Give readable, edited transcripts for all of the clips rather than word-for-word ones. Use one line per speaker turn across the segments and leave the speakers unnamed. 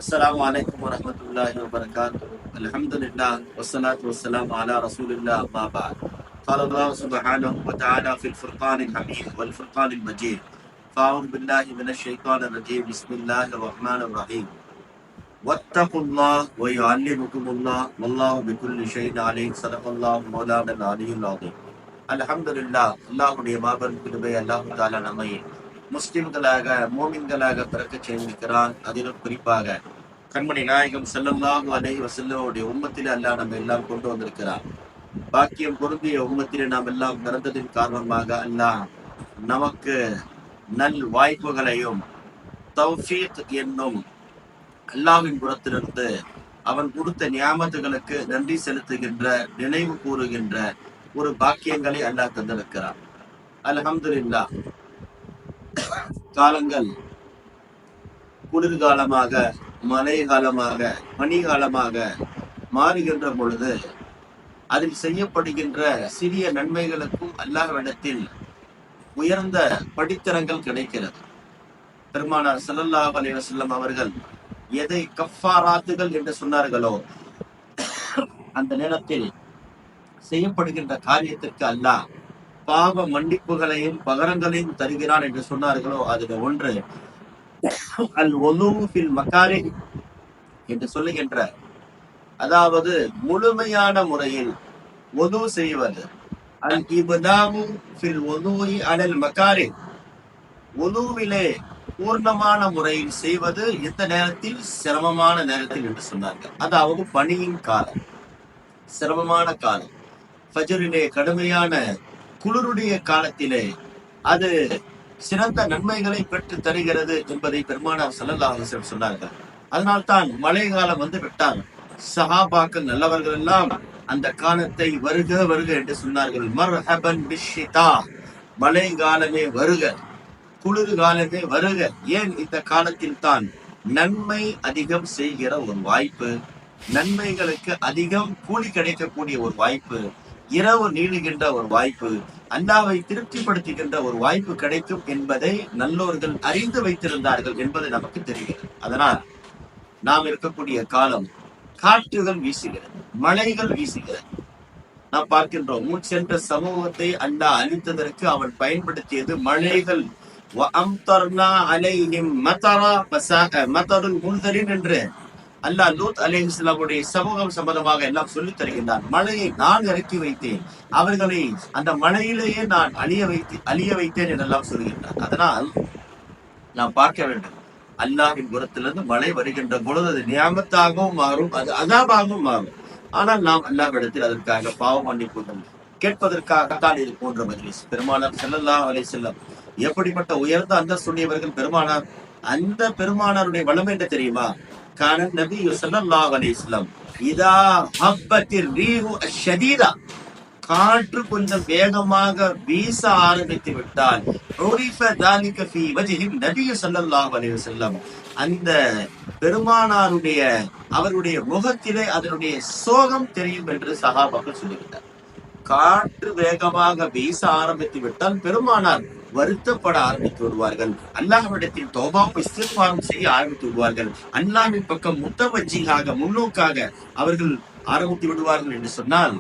السلام عليكم ورحمة الله وبركاته. الحمد لله والصلاة والسلام على رسول الله ما بعد. قال الله سبحانه وتعالى في الفرقان الحميد والفرقان المجيد. فأعوذ بالله من الشيطان الرجيم. بسم الله الرحمن الرحيم. واتقوا الله ويعلمكم الله والله بكل شيء عليم. صدق الله مولانا العلي العظيم. الحمد لله. அல்லாஹ்வுடைய மாபெரும் கிருபை அல்லாஹ் தஆலா நம்மை முஸ்லிம்களாக மோமின்களாக பிறக்க செய்திருக்கிறான். அதிலும் குறிப்பாக கண்மணி நாயகம் ஸல்லல்லாஹு அலைஹி வஸல்லமுடைய உம்மத்திலே அல்லாஹ் நம்ம எல்லாம் கொண்டு வந்திருக்கிறார். பாக்கியம் பொருந்திய உம்மத்திலே நாம் எல்லாம் பிறந்ததின் காரணமாக அல்லாஹ் நமக்கு நல் வாய்ப்புகளையும் தௌஃபீக் என்னும் அல்லாஹ்வின் புறத்திலிருந்து அவன் கொடுத்த நியாமத்துகளுக்கு நன்றி செலுத்துகின்ற நினைவு கூறுகின்ற ஒரு பாக்கியங்களை அல்லாஹ் தந்திருக்கிறார். அல்ஹம்துலில்லாஹ். காலங்கள் குளிர்காலமாக, மழை காலமாக, பனிகாலமாக மாறுகின்ற பொழுது அதில் செய்யப்படுகின்ற சிறிய நன்மைகளுக்கும் அல்லாஹ்விடத்தில் உயர்ந்த படித்தரங்கள் கிடைக்கிறது. பெருமானார் ஸல்லல்லாஹு அலைஹி வஸல்லம் அவர்கள் எதை கஃபாராத்துகள் என்று சொன்னார்களோ அந்த நேரத்தில் செய்யப்படுகின்ற காரியத்திற்கு அல்லாஹ் பாவ மன்னிப்புகளையும் பகரங்களையும் தருகிறான் என்று சொன்னார்களோ அதுல ஒன்று அல் ஒலூ ஃபில் மகாரிஹ் என்று சொல்லுகின்ற, அதாவது முழுமையான முறையில் ஒது செய்வது. அல் இப்தாஉ ஃபில் ஒதுஇ அலல் மகாரிஹ், ஒதுவிலே பூர்ணமான முறையில் செய்வது எந்த நேரத்தில்? சிரமமான நேரத்தில் என்று சொன்னார்கள். அதாவது பனியின் காலம், சிரமமான காலம், ஃபஜ்ரிலே கடுமையான குளிருடைய காலத்திலே அது சிறந்த நன்மைகளை பெற்று தருகிறது என்பதை பெருமானார் ஸல்லல்லாஹு அலைஹி வஸல்லம் சொன்னார்கள். அதனால்தான் மழை காலம் வந்து விட்டார். சஹாபாக்கள் நல்லவர்கள் எல்லாம் அந்த காலத்தை வருக வருக என்று சொன்னார்கள். மர்ஹபன் பிஷ்ஷிதா, மழை காலமே வருக, குளிர் காலமே வருக. ஏன்? இந்த காலத்தில் தான் நன்மை அதிகம் செய்கிற ஒரு வாய்ப்பு, நன்மைகளுக்கு அதிகம் கூலி கிடைக்கக்கூடிய ஒரு வாய்ப்பு, இரவு நீளுகின்ற ஒரு வாய்ப்பு, அல்லாஹ்வை திருப்திப்படுத்துகின்ற ஒரு வாய்ப்பு கிடைக்கும் என்பதை நல்லோர்கள் அறிந்து வைத்திருந்தார்கள் என்பது நமக்கு தெரிகிறது. அதனால் நாம் இருக்கக்கூடிய காலம் காற்றுகள் வீசுகிறது, மழைகள் வீசுகிறது. நாம் பார்க்கின்றோம், முன் சென்ற சமூகத்தை அல்லாஹ் அழித்ததற்கு அவன் பயன்படுத்தியது மழைகள். என்று அல்லாஹ் லூத் அலைஹிஸ்ஸலாமுடைய சமூகம் சம்பந்தமாக எல்லாம் சொல்லித் தருகின்றான். மழையை நான் இறக்கி வைத்தேன், அவர்களை அந்த மழையிலேயே நான் அழிய வைத்தேன் என்றெல்லாம் சொல்லுகின்றான். அதனால் நாம் பார்க்க வேண்டும், அல்லாஹ்வின் புறத்திலிருந்து மழை வருகின்ற பொழுது அது நியாமத்தாகவும் மாறும், அது அஸாபாகவும் மாறும். ஆனால் நாம் அல்லாஹ்விடத்தில் அதற்காக பாவ மன்னிப்பு கேட்பதற்காகத்தான் இது போன்ற மஜ்லிஸ். பெருமானார் ஸல்லல்லாஹு அலைஹி வஸல்லம் எப்படிப்பட்ட உயர்ந்த அந்தஸ்துடையவர்கள் பெருமானார். அந்த பெருமானாருடைய வளம் என்ன தெரியுமா? கான நபி ஸல்லல்லாஹு அலைஹி வஸல்லம் இதா ஹப்பத்திர் ரீஹு அஷ்ஷதீதா, காற்று கொஞ்சம் வேகமாக வீச ஆரம்பித்து விட்டால் உரிஃப தாலிக ஃபீ வஜ்ஹி நபி ஸல்லல்லாஹு அலைஹி வஸல்லம், அந்த பெருமானாருடைய அவருடைய முகத்திலே அதனுடைய சோகம் தெரியும் என்று சஹாபாக்கள் சொல்லுகிறார். காற்று வேகமாக வீச ஆரம்பித்து விட்டால் பெருமானார் வருத்தப்பட ஆரம்பித்து விடுவார்கள். அல்லாஹ்விடத்தில் தௌபாவும் இஸ்திக்ஃபாரும் செய்ய ஆரம்பித்து விடுவார்கள். அல்லாஹ்வின் பக்கம் முத்தவஜ்ஜிஹாக, முன்னோக்காக அவர்கள் ஆரம்பித்து விடுவார்கள் என்று சொன்னால்,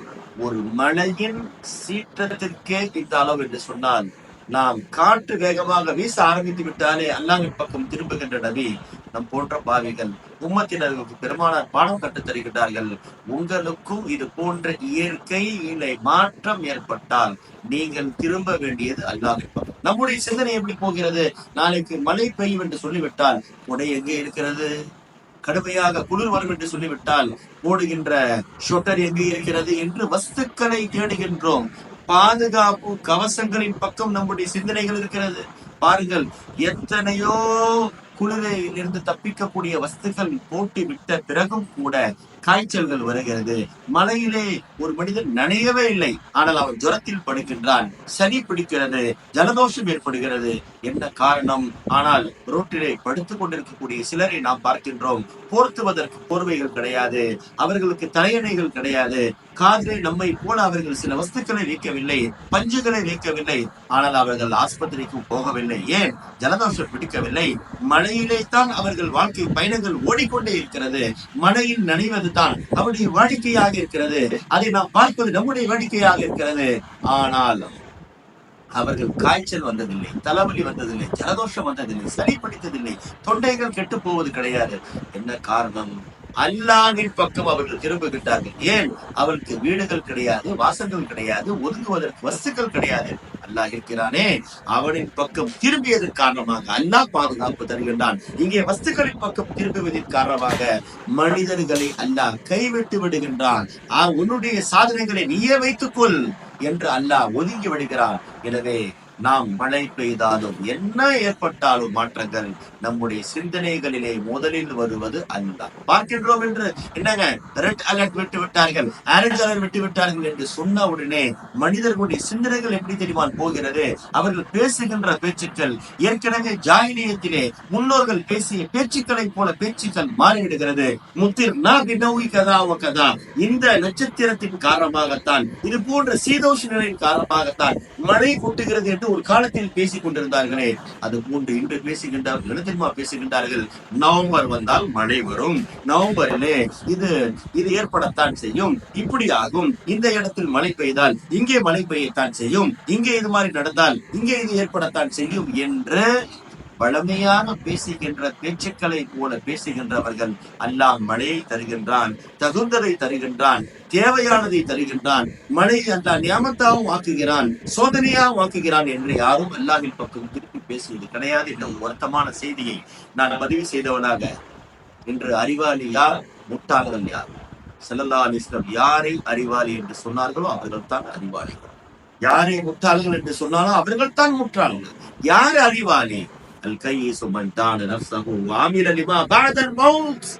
ஒரு மழையின் சீற்றத்திற்கே இந்த அளவு என்று சொன்னால், நாம் காற்று வேகமாக வீச ஆரம்பித்து விட்டாலே அல்லாஹ்வின் பக்கம் திரும்புகின்ற நபி நம் போன்ற பாவிகள் உம்மத்தினர்களுக்கு பெருமானார் பாடம் கற்றுத் தருகிறார்கள். உங்களுக்கும் இது போன்ற இயற்கையிலே மாற்றம் ஏற்பட்டால் நீங்கள் திரும்ப வேண்டியது அல்லாஹ்வின் பக்கம். நம்முடைய சிந்தனை எப்படி போகிறது? நாளைக்கு மழை பெய்யும் என்று சொல்லிவிட்டால் உடை எங்கே இருக்கிறது? கடுமையாக குளிர் வரும் என்று சொல்லிவிட்டால் போடுகின்ற ஷொட்டர் எங்கே இருக்கிறது என்று வஸ்துக்களை தேடுகின்றோம். பாதுகாப்பு கவசங்களின் பக்கம் நம்முடைய சிந்தனைகள் இருக்கிறது. பாருங்கள், எத்தனையோ குளிரில் இருந்து தப்பிக்கக்கூடிய வஸ்துக்கள் போட்டு விட்ட பிறகும் கூட காய்ச்சல்கள் வருகிறது. மழையிலே ஒரு மனிதன் நனையவே இல்லை, ஆனால் அவன் ஜுரத்தில் படுகின்றான், சளி பிடிக்கிறது, ஜலதோஷம் ஏற்படுகிறது. என்ன காரணம்? ஆனால் ரோட்டிலே படுத்துக் கொண்டிருக்கக்கூடிய சிலரை நாம் பார்க்கின்றோம். போர்த்துவதற்கு போர்வைகள் கிடையாது, அவர்களுக்கு தலையணைகள் கிடையாது. காதிலே நம்மை போல அவர்கள் சில வஸ்துக்களை வைக்கவில்லை, பஞ்சுகளை வைக்கவில்லை. ஆனால் அவர்கள் ஆஸ்பத்திரிக்கும் போகவில்லை. ஏன்? ஜலதோஷம் பிடிக்கவில்லை. மழையிலே தான் அவர்கள் வாழ்க்கை பயணங்கள் ஓடிக்கொண்டே இருக்கிறது. மழையில் நனைவது தான் அவருடைய வாடிக்கையாக இருக்கிறது. அதை நாம் பார்ப்பது நம்முடைய வாடிக்கையாக இருக்கிறது. ஆனால் அவர்கள் காய்ச்சல் வந்ததில்லை, தலைவலி வந்ததில்லை, ஜலதோஷம் வந்ததில்லை, சளி பிடித்ததில்லை, தொண்டைகள் கெட்டு போவது கிடையாது. என்ன காரணம்? அல்லாஹ்வின் பக்கம் அவர்கள் திரும்புகின்றார்கள். ஏன்? அவருக்கு வீடுகள் கிடையாது, வாசல்கள் கிடையாது, ஒதுங்குவதற்கு வஸ்துக்கள் கிடையாது. அல்லாஹ் இருக்கிறானே, அவனின் பக்கம் திரும்பியதன் காரணமாக அல்லாஹ் பாதுகாப்பு தருகின்றான். இங்கே வஸ்துக்களின் பக்கம் திரும்புவதன் காரணமாக மனிதர்களை அல்லாஹ் கைவிட்டு விடுகின்றான். உன்னுடைய சாதனைகளை நீயே வைத்துக்கொள் என்று அல்லாஹ் ஒதுங்கி விடுகிறான். எனவே நாம் மழை பெய்தாலும் என்ன ஏற்பட்டாலும் மாற்றங்கள் நம்முடைய சிந்தனைகளிலே முதலில் வருவது அல்லாஹ். பார்க்கின்றோம் என்று என்னங்க ரெட் அலர்ட் விட்டு விட்டார்கள், ஆரஞ்சு அலர்ட் விட்டு விட்டார்கள் என்று சொன்ன உடனே மனிதர்களுடைய சிந்தனைகள் எப்படி தெரியுமா போகிறது? அவர்கள் பேசுகின்ற பேச்சுக்கள் ஏற்கனவே ஜாகிலியத்திலே முன்னோர்கள் பேசிய பேச்சுக்களை போல பேச்சுக்கள் மாறிவிடுகிறது. முத்திர் நோய் கதா கதா, இந்த நட்சத்திரத்தின் காரணமாகத்தான், இது போன்ற சீதோஷணின் காரணமாகத்தான் மழை கொட்டுகிறது என்று ஒரு காலத்தில் பேசிக் கொண்டிருந்தார்களே, அது போன்று இன்று பேசுகின்றார்கள். தெரியுமா பேசுகின்றார்கள்? நவம்பர் வந்தால் மழை வரும், நவம்பரிலே இது ஏற்படத்தான் செய்யும், இப்படி ஆகும், இந்த இடத்தில் மழை பெய்தால் இங்கே மழை பெய்யத்தான் செய்யும், இங்கே இது மாதிரி நடந்தால் இங்கே இது ஏற்படத்தான் செய்யும் என்று வளமையாக பேசுகின்ற பேச்சுக்களை போல பேசுகின்றவர்கள் அல்லாஹ் மழையை தருகின்றான், தகுந்ததை தருகின்றான், தேவையானதை தருகின்றான். மழை அல்லாஹ் நியாமத்தாவும் ஆக்குகிறான், சோதனையாகவும் ஆக்குகிறான் என்று யாரும் அல்லாஹ்வின் பக்கம் திருப்பி பேசுவது கிடையாது என்ற ஒரு வருத்தமான செய்தியை நான் பதிவு செய்தவனாக, இன்று அறிவாளி யார், முட்டாள்கள் யார்? ஸல்லல்லாஹு அலைஹி வஸல்லம் யாரை அறிவாளி என்று சொன்னார்களோ அவர்கள் தான் அறிவாளிகள். யாரை முட்டாள்கள் என்று சொன்னாலும் அவர்கள் தான் முட்டாள்கள். யார் அறிவாளி? அல்-கையிசு மன் தான நஃப்ஸஹு வஅமில லிமா பஅதல் மௌத்.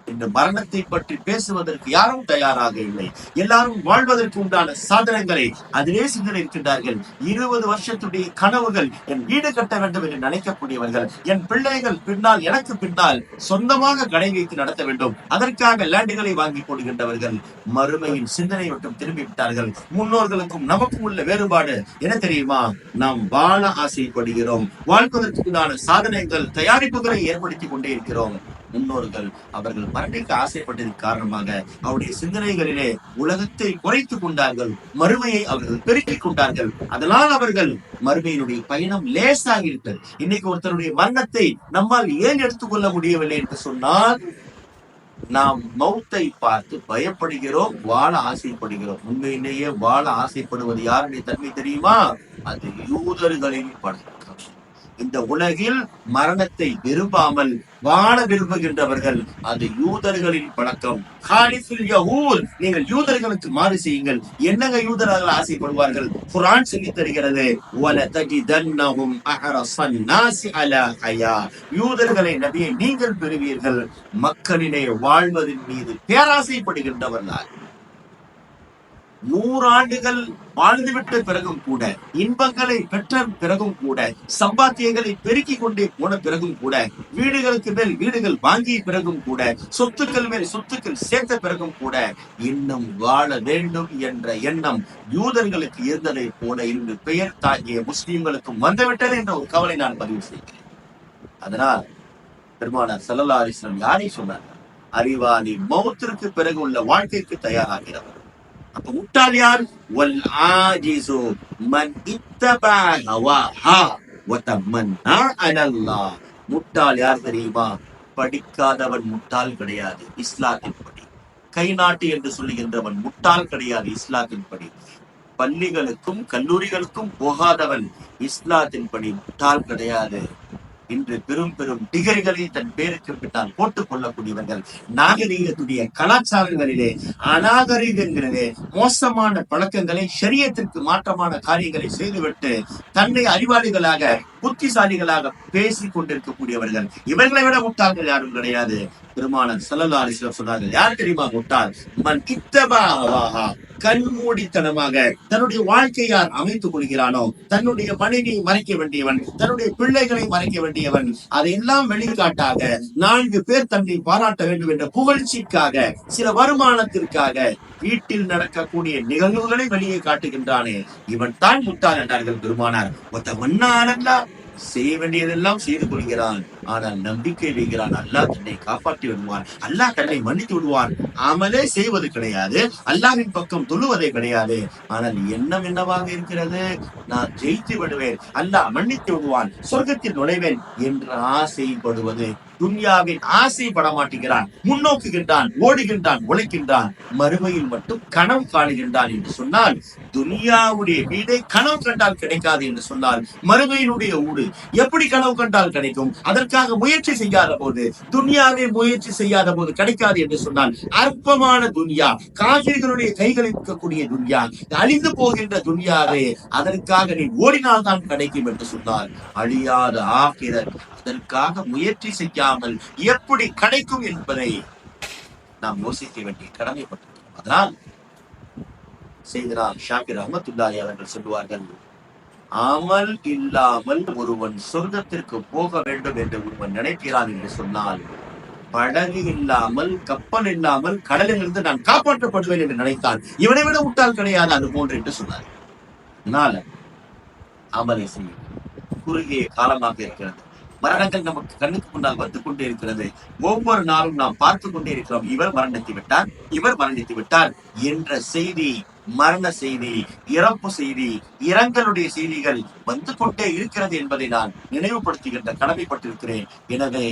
இந்த மரணத்தை பற்றி பேசுவதற்கு யாரும் தயாராக இல்லை. எல்லாரும் வாழ்வதற்கு உண்டான சாதனங்களை அதிலே சிந்தனை இருக்கின்றார்கள். 20 வருஷத்துடைய கனவுகள், என் வீடு கட்ட வேண்டும் என்று நினைக்கக்கூடியவர்கள், என் பிள்ளைகள் பின்னால் எனக்கு பின்னால் சொந்தமாக கடை வைத்து நடத்த வேண்டும், அதற்காக லேண்டுகளை வாங்கி கொள்கின்றவர்கள் மறுமையின் சிந்தனை மட்டும் திரும்பி விட்டார்கள். முன்னோர்களுக்கும் நமக்கும் உள்ள வேறுபாடு என்ன தெரியுமா? நாம் வாழ ஆசைப்படுகிறோம், வாழ்வதற்கு உண்டான சாதனைகள், தயாரிப்புகளை ஏற்படுத்திக் கொண்டே இருக்கிறோம். முன்னோர்கள் அவர்கள் மரணிக்க ஆசைப்பட்டதன் காரணமாக அவருடைய சிந்தனைகளிலே உலகத்தை குறைத்துக் கொண்டார்கள், மறுமையை அவர்கள் பெருக்கிக் கொண்டார்கள். அதனால் அவர்கள் மறுமையினுடைய பயணம் லேசாகிவிட்டது. இன்னைக்கு ஒருத்தருடைய மரணத்தை நம்மால் ஏன் எடுத்துக்கொள்ள முடியவில்லை என்று சொன்னால், நாம் மௌத்தை பார்த்து பயப்படுகிறோம், வாழ ஆசைப்படுகிறோம். உண்மையிலேயே வாழ ஆசைப்படுவது யாருடைய தன்மை தெரியுமா? அது யூதர்களின் பழக்கம். இந்த உலகில் மரணத்தை விரும்பாமல் வாழ விரும்புகின்றவர்கள் அது யூதர்களின் பழக்கம். நீங்கள் யூதர்களுக்கு மாறு செய்யுங்கள். என்னங்க யூதர்கள் ஆசைப்படுவார்கள்? குர்ஆன் சொல்லி தருகிறது, யூதர்களை நபியை நீங்கள் பெறுவீர்கள் மக்களிலே வாழ்வதன் மீது பேராசைப்படுகின்றவர்கள். 100 ஆண்டுகள் வாழ்ந்துவிட்ட பிறகும் கூட, இன்பங்களை பெற்ற பிறகும் கூட, சம்பாத்தியங்களை பெருக்கிக் கொண்டே போன பிறகும் கூட, வீடுகளுக்கு மேல் வீடுகள் வாங்கிய பிறகும் கூட, சொத்துக்கள் மேல் சொத்துக்கள் சேர்த்த பிறகும் கூட, இன்னும் வாழ வேண்டும் என்ற எண்ணம் யூதர்களுக்கு இருந்ததை போல இன்று பெயர் தாங்கிய முஸ்லிம்களுக்கும் வந்துவிட்டது என்ற ஒரு கவலை நான் பதிவு செய்கிறேன். அதனால் பெருமானார் ஸல்லல்லாஹு அலைஹி வஸல்லம் யாரை சொன்னார்? அறிவாளி மௌத்திற்கு பிறகு உள்ள வாழ்க்கைக்கு தயாராகிறவர். அப்ப முட்டாள் யார்? வல் ஆஜிசு மன் இத்தபா ஹவாஹா வ தமன்னா அலல்லாஹ். முட்டாள் யார் தெரியுமா? படிக்காதவன் முட்டாள் கிடையாது இஸ்லாத்தின் படி. கை நாட்டு என்று சொல்லுகின்றவன் முட்டாள் கிடையாது இஸ்லாத்தின் படி. பள்ளிகளுக்கும் கல்லூரிகளுக்கும் போகாதவன் இஸ்லாத்தின் படி முட்டாள் கிடையாது. இன்று பெரும் பெரும் டிகிரிகளை தன் பேருக்கு பின்னால் போட்டுக் கொள்ளக்கூடியவர்கள் நாகரீகத்துடைய கலாச்சாரங்களிலே, அநாகரீகங்களிலே மோசமான பழக்கங்களை, ஷரியத்திற்கு மாற்றமான காரியங்களை செய்துவிட்டு தன்னை அறிவாளிகளாக, புத்திசாலிகளாக பேசிக் கொண்டிருக்கக்கூடியவர்கள். இவர்களை விட முட்டாள்கள் யாரும் கிடையாது. பெருமானார் ஸல்லல்லாஹு அலைஹி வஸல்லம் சொன்னார்கள், யார் தெரியுமா முட்டாள்? மன் இத்தபா ஹவாஹா கண்மூடித்தனமாக தன்னுடைய வாழ்க்கையார் அமைத்துக் கொள்கிறானோ, தன்னுடைய மனைவியை மறைக்க வேண்டியவன், தன்னுடைய பிள்ளைகளை மறைக்க வேண்டியவன், அதையெல்லாம் வெளிக்காட்டாக 4 பேர் தன்னை பாராட்ட வேண்டும் என்ற புகழ்ச்சிக்காக, சில வருமானத்திற்காக வீட்டில் நடக்கக்கூடிய நிகழ்வுகளை வெளியே காட்டுகின்றானே, இவன் தான் முட்டாள் என்றார்கள் பெருமானார். ஒத்த மன்னாரல்லா செய்ய வேண்டியதெல்லாம் செய்து கொள்கிறான், ஆனால் நம்பிக்கை வைக்கிறான். அல்லாஹ் தன்னை காப்பாற்றி விடுவான், அல்லாஹ் தன்னை மன்னித்து விடுவான். அமலே செய்வது கிடையாது, அல்லாஹ்வின் பக்கம் தொழுவதே கிடையாது. ஆனால் எண்ணம் என்னவாக இருக்கிறது? நான் ஜெயித்து விடுவேன், அல்லாஹ் மன்னித்து விடுவான், சொர்க்கத்தில் நுழைவேன் என்று ஆசைப்படுவது. துன்யாவின் ஆசைப்பட மாட்டேங்கிறான், முன்னோக்குகின்றான், ஓடுகின்றான், உழைக்கின்றான், மறுமையில் மட்டும் கனவு காணுகின்றான் என்று சொன்னால், துனியாவுடைய வீடை கனவு கண்டால் கிடைக்காது என்று சொன்னால், மறுமையினுடைய ஊடு எப்படி கனவு கண்டால் கிடைக்கும்? அதற்காக முயற்சி செய்யாத போது, துன்யாவை முயற்சி செய்யாத போது கிடைக்காது என்று சொன்னால், அற்பமான துன்யா, காபிர்களுடைய கைகளில் இருக்கக்கூடிய துன்யா, அழிந்து போகின்ற துன்யாவே அதற்காக நீ ஓடினால்தான் கிடைக்கும் என்று சொன்னால், அழியாத ஆகிரத் அதற்காக முயற்சி செய்யாமல் எப்படி கிடைக்கும் என்பதை நாம் யோசிக்க வேண்டிய கடமைப்பட்டிருக்கிறோம். அதனால் செய்கிறார் ஷாக்கிர் ரஹ்மத்துல்லாஹி அவர்கள் சொல்லுவார்கள், அமல் இல்லாமல் ஒருவன் சொர்க்கத்திற்கு போக வேண்டும் என்று ஒருவன் நினைக்கிறான் என்று சொன்னால், படகு இல்லாமல், கப்பல் இல்லாமல் கடலிலிருந்து நான் காப்பாற்றப்படுவேன் என்று நினைத்தான், இவனை விட முட்டாள் கிடையாது அது போன்று என்று சொன்னார். அதனால அமலை செய்யும். குறுகிய காலமாக இருக்கிறது, மரணங்கள் நமக்கு கண்ணுக்கு முன்னால் வந்து கொண்டே இருக்கிறது. ஒவ்வொரு நாளும் நாம் பார்த்து கொண்டே இருக்கிறோம், இவர் மரணித்து விட்டார், இவர் மரணித்து விட்டார் என்ற செய்தி, மரண செய்தி, இறப்பு செய்தி, இரங்கலுடைய செய்திகள் வந்து கொண்டே இருக்கிறது என்பதை நான் நினைவுபடுத்துகின்ற கடமைப்பட்டிருக்கிறேன். எனவே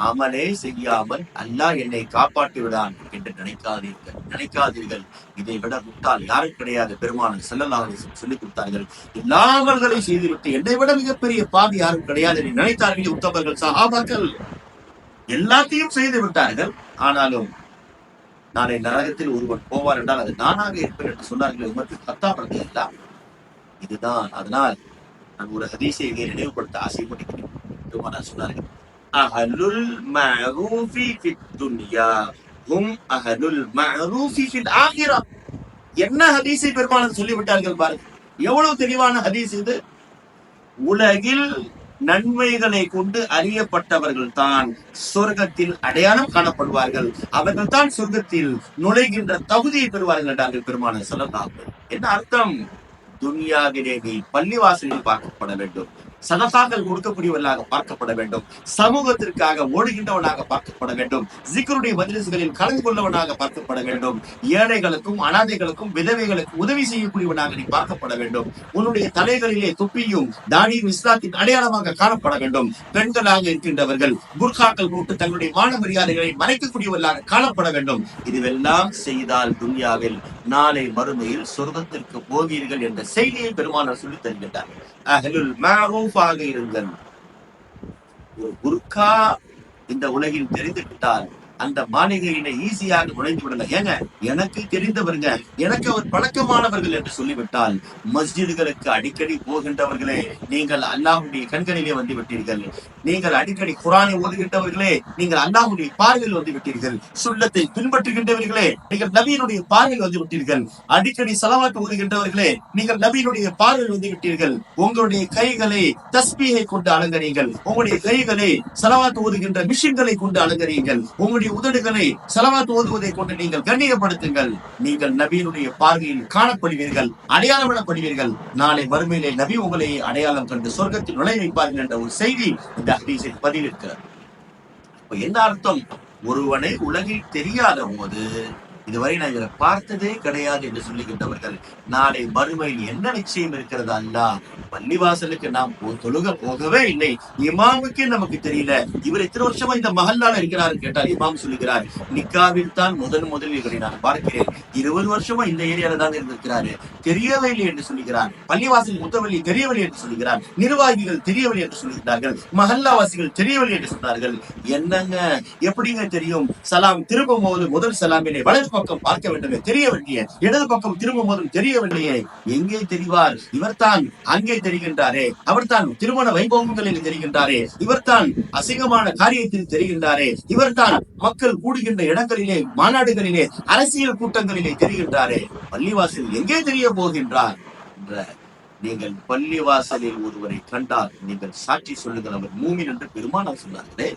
அமலே செய்யாமல் அல்லாஹ் என்னை காப்பாற்றி விடான் என்று நினைக்காதீர்கள். இதை விட முட்டாள் யாரும் கிடையாது. பெருமானார் ஸல்லல்லாஹு அலைஹி வஸல்லம் சொல்லிக் கொடுத்தார்கள், எல்லா அமல்களையும் செய்துவிட்டு என்னை விட மிகப்பெரிய பாவி யாரும் கிடையாது என்று நினைத்தார்கள் உத்தமர்கள் சஹாபாக்கள். எல்லாத்தையும் செய்து விட்டார்கள், ஆனாலும் நாளை நரகத்தில் ஒருவன் போவார் என்றால் அது நானாக இருப்பேன் என்று சொன்னார்கள் உமருக்கு கத்தாப் ரலியல்லாஹு அன்ஹு. இதுதான். அதனால் நான் ஒரு ஹதீஸை நினைவுபடுத்த ஆசைப்படுகிறேன். பெருமானார் சொன்னார்கள், அஹலுல் மஅரூஃபி ஃபித் துன்யா ஹும் அஹலுல் மஅரூஃபி ஃபில் ஆகிரா. என்ன ஹதீஸை பெருமானார் சொல்லிவிட்டார்கள் பாருங்க, எவ்வளவு தெளிவான ஹதீஸ் இது. உலகில் நன்மைகளை கொண்டு அறியப்பட்டவர்கள் தான் சொர்க்கத்தில் அடையாளம் காணப்படுவார்கள், அவர்கள் தான் சொர்க்கத்தில் நுழைகின்ற தகுதியை பெறுவார்கள் என்றார்கள் பெருமானார் ஸல்லல்லாஹு அலைஹி வஸல்லம். என்ன அர்த்தம்? துன்யாவிலே நீ பள்ளிவாசலில் பார்க்கப்பட வேண்டும், சதகாக்கள் கொடுக்கக்கூடியவர்களாக பார்க்கப்பட வேண்டும், சமூகத்திற்காக ஓடுகின்றவனாக பார்க்கப்பட வேண்டும், ஜிக்ருடைய மஜ்லிஸ்களில் கலந்து கொள்ளவனாக பார்க்கப்பட வேண்டும், ஏழைகளுக்கும் அனாதைகளுக்கும் விதவைகளுக்கும் உதவி செய்யக்கூடியவனாக நீ பார்க்கப்பட வேண்டும், உன்னுடைய தலைகளிலே தொப்பியும் தாடியும் இஸ்லாத்தின் அடையாளமாக காணப்பட வேண்டும், பெண்களாக இருக்கின்றவர்கள் புர்காக்கள் போட்டு தங்களுடைய மான மரியாதைகளை மறைக்கக்கூடியவர்களாக காணப்பட வேண்டும். இதுவெல்லாம் செய்தால் துன்யாவில் நாளை மறுமையில் சொர்க்கத்திற்கு போவீர்கள் என்ற செய்தியை பெருமானார் சொல்லித் தருகின்றார்கள். அஹ்லுல் மஅரூஃபாக இருங்கள். ஒரு புர்கா இந்த உலகில் தெரிந்துவிட்டால் அந்த மாளிகையில ஈஸியாக நுழைந்து விடலாம். ஏங்க, எனக்கு தெரிந்தவருங்க, எனக்கு அவர் பழக்கமானவர்கள் என்று சொல்லிவிட்டால், மஸ்ஜிதுகளுக்கு அடிக்கடி போகின்றவர்களே நீங்கள் அல்லாஹ்வுடைய கண்களிலே வந்து விட்டீர்கள், நீங்கள் அடிக்கடி குர்ஆனை ஓதுகின்றவர்களே நீங்கள் அல்லாஹ்வுடைய பார்வையில் வந்து விட்டீர்கள், சுன்னத்தை பின்பற்றுகின்றவர்களே நீங்கள் நபியினுடைய பார்வையில் வந்து விட்டீர்கள், அடிக்கடி ஸலவாத் ஓதுகின்றவர்களே நீங்கள் நபியினுடைய பார்வையில் வந்து விட்டீர்கள். உங்களுடைய கைகளை தஸ்பீஹை கொண்டு அலங்கரியுங்கள், உங்களுடைய கைகளை ஸலவாத் ஓதுகின்ற மிஷின்களை கொண்டு அலங்கரியுங்கள், உங்களுடைய உதடுகளை ஸலவாத் ஓதுவதை கொண்டு நீங்கள் கண்ணியப்படுத்துங்கள். நீங்கள் நபியினுடைய பார்வையில் காணப்படுவீர்கள், அடையாளமிடப்படுவீர்கள். நாளை மறுமையிலே நபி உங்களை அடையாளம் கண்டு சொர்க்கத்தில் நுழைய வைப்பார்கள் என்ற ஒரு செய்தி இந்த ஹதீஸில் பதிவிருக்கிறது. என்ன அர்த்தம்? ஒருவனை உலகில் தெரியாத போது, இதுவரை நான் இவரை பார்த்ததே கிடையாது என்று சொல்லுகின்றவர்கள், நாளை மறுமையில் என்ன நிச்சயம் இருக்கிறது? அல்லாஹ் பள்ளிவாசலுக்கு நாம் தொழுக போகவே இல்லை, இமாமுக்கே நமக்கு தெரியல, இவர் எத்தனை வருஷமா இந்த மஹல்லால இருக்கிறாரு கேட்டால் இமாம் சொல்லுகிறார், நிக்காவில் தான் முதலில் இவரை நான் பார்க்கிறேன், 20 வருஷமா இந்த ஏரியால தான் இருந்திருக்கிறாரு, தெரியவே இல்லை என்று சொல்லுகிறார். பள்ளிவாசல் முத்தவள்ளி தெரியவில்லை என்று சொல்லுகிறார், நிர்வாகிகள் தெரியவில்லை என்று சொல்லுகிறார்கள், மஹல்லாவாசிகள் தெரியவில்லை என்று சொன்னார்கள். என்னங்க, எப்படிங்க தெரியும்? சலாம் திரும்பும் போது முதல் சலாமினை வலது பக்கம் பார்க்க வேண்டுமே, தெரியவில்லையே, இடது பக்கம் திரும்பும் போதும் தெரியவில்லையே, எங்கே தெரிவார்? இவர்தான் அங்கே தெரிகின்றாரே, அவர்தான் திருமண வைபவங்களில் தெரிகின்றாரே, இவர்தான் அசிங்கமான காரியத்தில் தெரிகின்றாரே, இவர்தான் மக்கள் கூடுகின்ற இடங்களிலே, மாநாடுகளிலே, அரசியல் கூட்டங்களிலே தெரிகின்றாரே, பள்ளிவாசல் எங்கே தெரிய போகின்றார் என்ற நீங்கள் பள்ளிவாசலில் ஒருவரை கண்டால் நீங்கள் சாட்சி சொல்லுங்கள், அவர் மூமின் என்று பெருமானார் சொன்னார்களே.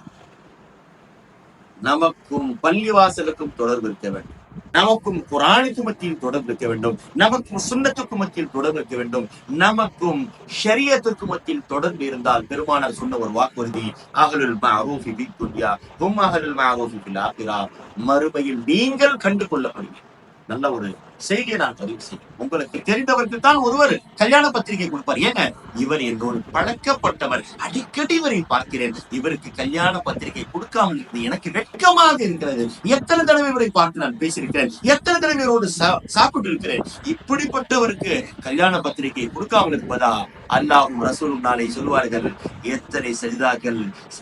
நமக்கும் பள்ளிவாசலுக்கும் தொடர்பு இருக்க வேண்டும், நமக்கும் குர்ஆனுக்கு மத்தியில் தொடர்பு இருக்க வேண்டும், நமக்கும் சுன்னத்துக்கு மத்தியில் தொடர்பு இருக்க வேண்டும், நமக்கும் ஷரியத்துக்கு மத்தியில் தொடர்பு இருந்தால் பெருமானார் சொன்ன ஒரு வாக்குறுதி, அஹ்லுல் மஅரூஃபி ஃபித் துன்யா ஹும் அஹ்லுல் மஅரூஃபி ஃபில் ஆகிரா, மறுமையில் நீங்கள் கண்டு கொள்ளப்படுவீர்கள். நல்ல ஒரு செய்தியை நான் பதிவு செய்யும். உங்களுக்கு தெரிந்தவருக்கு தான் ஒருவர் கல்யாண பத்திரிகை கொடுப்பார். ஏங்க, இவர் என்னோடு பழக்கப்பட்டவர், அடிக்கடி இவரை பார்க்கிறேன், இவருக்கு கல்யாண பத்திரிகை கொடுக்காமல் இருக்கிறது எனக்கு வெட்கமாக இருக்கிறது. எத்தனை தடவை இவரை பார்த்து நான் பேசியிருக்கிறேன், எத்தனை தடவை இவரோடு சாப்பிட்டு இருக்கிறேன். இப்படிப்பட்டவருக்கு கல்யாண பத்திரிகை கொடுக்காமல் இருப்பதா? அல்லாஹ்வும் ரசூலும் நாளை சொல்வார்கள், எத்தனை சஜிதாக்கள்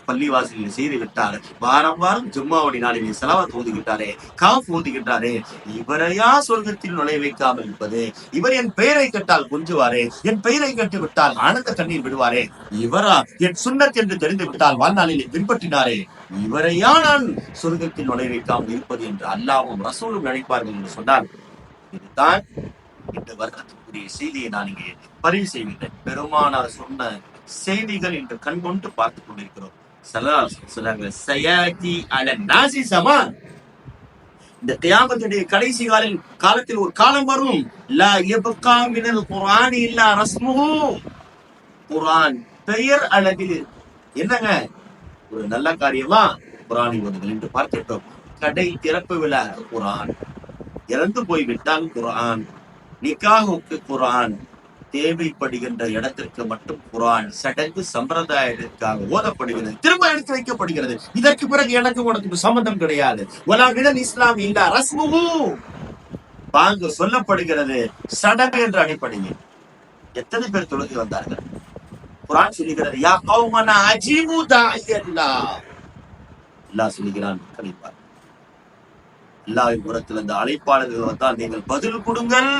பள்ளிவாசலில் செய்து விட்டார், வாரம் வாரம் ஜும்மாவுடைய நாளிலே ஸலவாத் ஓதுகின்றாரே, காஃப் ஓதுகின்றாரே, இவரையா சொர்க்கத்தில் நுழை வைக்காமல் இருப்பது? இவர் என் பெயரை கேட்டால் கொஞ்சுவாரே, என் பெயரை கேட்டு விட்டால் ஆனந்த கண்ணீர் விடுவாரே, இவரா என் சுன்னத் என்று தெரிந்து விட்டால் வாழ்நாளிலே பின்பற்றினாரே, இவரையா நான் சொர்க்கத்தில் நுழை வைக்காமல் இருப்பது என்று அல்லாஹ்வும் ரசூலும் நினைப்பார்கள் என்று சொன்னார். இதுதான் இந்த வருடத்துக்குரிய செய்தியை நான் இங்கே பதிவு செய்கின்றேன். பெருமானார் சொன்ன செய்திகள் இன்று கண்கொண்டு பார்த்துக் கொண்டிருக்கிறோம். சொன்னாங்க, சயாதி அலன் நாசி ஸமான், இந்த கியாமத்துடைய கடைசி காலத்தில் ஒரு காலம் வரும், லா யப்கா மினல் குர்ஆன் இல்லா ரஸ்முஹு, குர்ஆன் பெயர் அளவில் என்னங்க ஒரு நல்ல காரியமா குர்ஆனை ஓதுங்கள் என்று பார்த்துட்டோம். கடை திறப்பு விழா குர்ஆன், இறந்து போய்விட்டால் குர்ஆன், நிக்காஹுக்கு குர்ஆன், தேவைப்படுகின்ற இடத்திற்கு மட்டும் குர்ஆன் சடங்கு சம்பிரதாயத்திற்காக ஓதப்படுகிறது, திரும்ப எடுத்து வைக்கப்படுகிறது. இதற்கு பிறகு எனக்கு உனக்கு சம்பந்தம் கிடையாது. வலாகிடன் இஸ்லாம் இல்லா ரஸ்முஹு, பாங்கு சொல்லப்படுகிறது சடங்கு என்ற அடிப்படையில். எத்தனை பேர் தொழுகை வந்தார்கள்? குர்ஆன் சொல்லுகிறது, யா கௌமனா அஜீபு தாஇயல்லாஹ், அல்லாஹ் சொல்லுகிறான், கலிப்பார் அல்லாஹ்வின் புறத்தில் அந்த அழைப்பாளர்கள் வந்தால் நீங்கள் பதில் கொடுங்கள்.